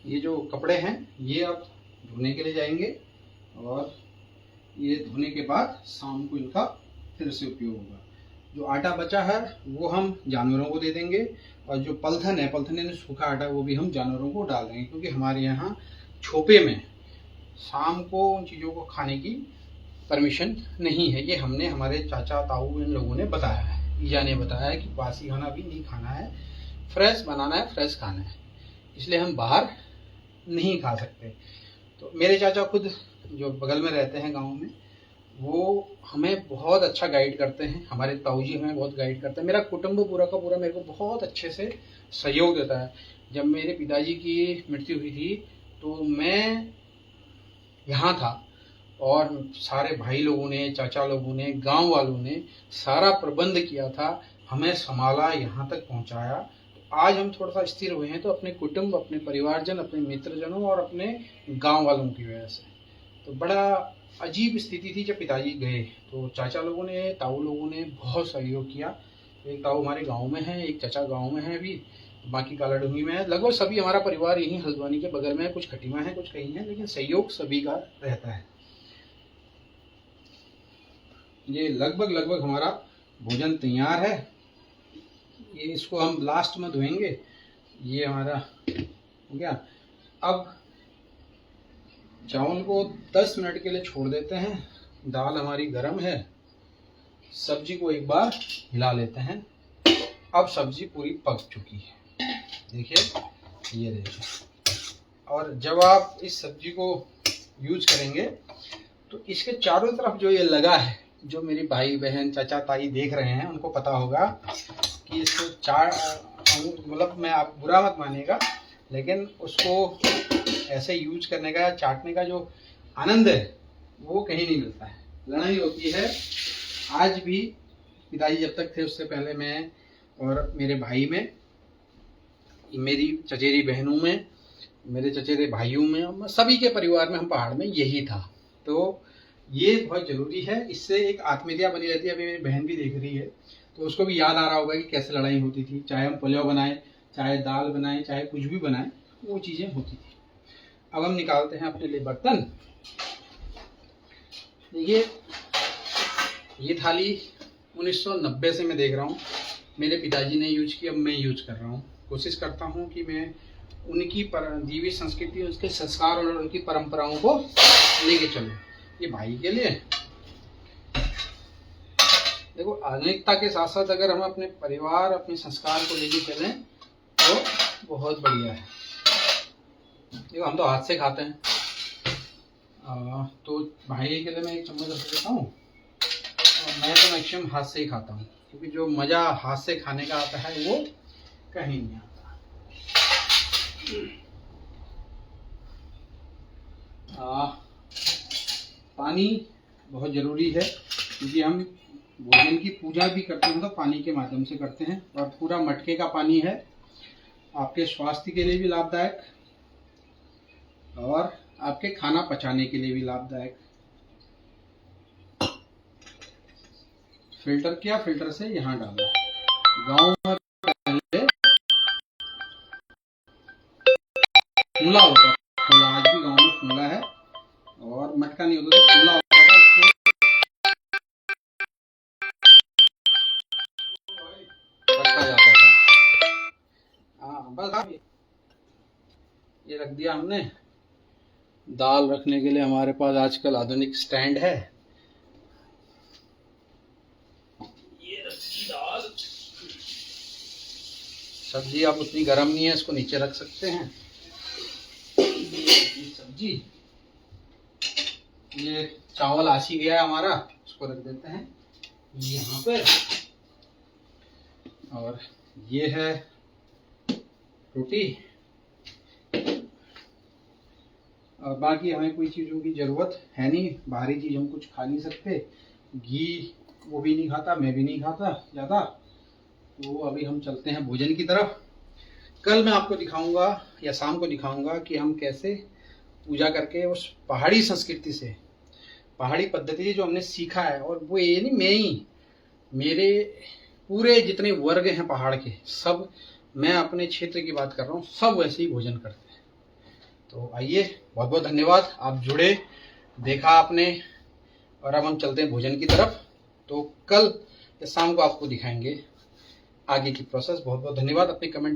ये जो कपड़े हैं ये अब धोने के लिए जाएंगे, और ये धोने के बाद शाम को इनका फिर से उपयोग होगा। जो आटा बचा है वो हम जानवरों को दे देंगे, और जो पलथन है, पलथन यानी सूखा आटा, वो भी हम जानवरों को डाल देंगे। क्योंकि हमारे यहाँ छोपे में शाम को उन चीज़ों को खाने की परमिशन नहीं है। ये हमने हमारे चाचा ताऊ इन लोगों ने बताया है, ईजा ने बताया है कि बासी खाना भी नहीं खाना है, फ्रेश बनाना है, फ्रेश खाना है। इसलिए हम बाहर नहीं खा सकते। तो मेरे चाचा खुद जो बगल में रहते हैं गांव में, वो हमें बहुत अच्छा गाइड करते हैं, हमारे ताऊजी हमें बहुत गाइड करते हैं। मेरा कुटुंब पूरा का पूरा मेरे को बहुत अच्छे से सहयोग देता है। जब मेरे पिताजी की मृत्यु हुई थी तो मैं यहाँ था, और सारे भाई लोगों ने, चाचा लोगों ने, गांव वालों ने सारा प्रबंध किया था, हमें संभाला, यहाँ तक पहुँचाया। आज हम थोड़ा सा स्थिर हुए हैं तो अपने कुटुंब, अपने परिवारजन, अपने मित्रजनों और अपने गांव वालों की वजह से। तो बड़ा अजीब स्थिति थी जब पिताजी गए, तो चाचा लोगों ने, ताऊ लोगों ने बहुत सहयोग किया। एक ताऊ हमारे गांव में है, एक चाचा गांव में है अभी, बाकी कालाडूंगी में है। लगभग सभी हमारा परिवार यहीं हल्द्वानी के बगल में है, कुछ खटीमा है, कुछ कहीं है, लेकिन सहयोग सभी का रहता है। ये लगभग हमारा भोजन तैयार है। ये इसको हम लास्ट में धोएंगे। ये हमारा हो गया। अब चावल को 10 मिनट के लिए छोड़ देते हैं। दाल हमारी गर्म है। सब्जी को एक बार हिला लेते हैं। अब सब्जी पूरी पक चुकी है, देखिए, ये देखिए। और जब आप इस सब्जी को यूज करेंगे तो इसके चारों तरफ जो ये लगा है, जो मेरे भाई बहन चाचा ताई देख रहे हैं उनको पता होगा कि इसको मतलब मैं, आप बुरा मत मानिएगा, लेकिन उसको ऐसे यूज करने का, चाटने का जो आनंद है वो कहीं नहीं मिलता है। लड़ाई होती है आज भी। पिताजी जब तक थे उससे पहले मैं और मेरे भाई में, मेरी चचेरी बहनों में, मेरे चचेरे भाइयों में, सभी के परिवार में, हम पहाड़ में यही था। तो ये बहुत ज़रूरी है, इससे एक आत्मीयता बनी रहती है। अभी मेरी बहन भी देख रही है तो उसको भी याद आ रहा होगा कि कैसे लड़ाई होती थी। चाहे हम पुलाव बनाएं, चाहे दाल बनाएं, चाहे कुछ भी बनाएं, वो चीज़ें होती थी। अब हम निकालते हैं अपने लिए बर्तन। देखिए, ये थाली 1990 से मैं देख रहा हूँ, मेरे पिताजी ने यूज की, अब मैं यूज कर रहा हूँ। कोशिश करता हूँ कि मैं उनकी दी हुई संस्कृति, उसके संस्कार और उनकी परंपराओं को लेके चलूँ। ये भाई के लिए। देखो, आधुनिकता के साथ साथ अगर हम अपने परिवार, अपने संस्कार को लेके चलें तो बहुत बढ़िया है। देखो, हम तो हाथ से खाते हैं, तो भाई के लिए मैं 1 चम्मच रख देता हूँ। और मैं तो मैक्सिमम हाथ से ही खाता हूँ, क्योंकि जो मज़ा हाथ से खाने का आता है वो कहीं नहीं आता। पानी बहुत ज़रूरी है, क्योंकि हम भोजन की पूजा भी करते हैं तो पानी के माध्यम से करते हैं। और पूरा मटके का पानी है, आपके स्वास्थ्य के लिए भी लाभदायक और आपके खाना पचाने के लिए भी लाभदायक। फिल्टर किया, फिल्टर से यहाँ डाला। गाँव में पहले फूला होता, फूला आज भी गाँव में फूला है, और मटका नहीं होता तो फूला होता था, उसको रखा जाता था। हाँ बस ये रख दिया हमने। दाल रखने के लिए हमारे पास आजकल आधुनिक स्टैंड है। ये रखी दाल। सब्जी अब उतनी गर्म नहीं है, इसको नीचे रख सकते हैं। ये सब्जी, ये चावल आसी गया है हमारा, उसको रख देते हैं यहाँ पे। और ये है रोटी, और बाकी हमें कोई चीज़ों की ज़रूरत है नहीं। बाहरी चीज़ हम कुछ खा नहीं सकते। घी वो भी नहीं खाता, मैं भी नहीं खाता ज़्यादा। तो अभी हम चलते हैं भोजन की तरफ। कल मैं आपको दिखाऊंगा या शाम को दिखाऊंगा कि हम कैसे पूजा करके उस पहाड़ी संस्कृति से, पहाड़ी पद्धति जो हमने सीखा है, और वो ये नहीं मैं ही, मेरे पूरे जितने वर्ग हैं पहाड़ के सब, मैं अपने क्षेत्र की बात कर रहा हूँ, सब वैसे ही भोजन करते हैं। तो आइए, बहुत बहुत धन्यवाद, आप जुड़े, देखा आपने, और अब हम चलते हैं भोजन की तरफ। तो कल या शाम को आपको दिखाएंगे आगे की प्रोसेस। बहुत बहुत धन्यवाद। अपने कमेंट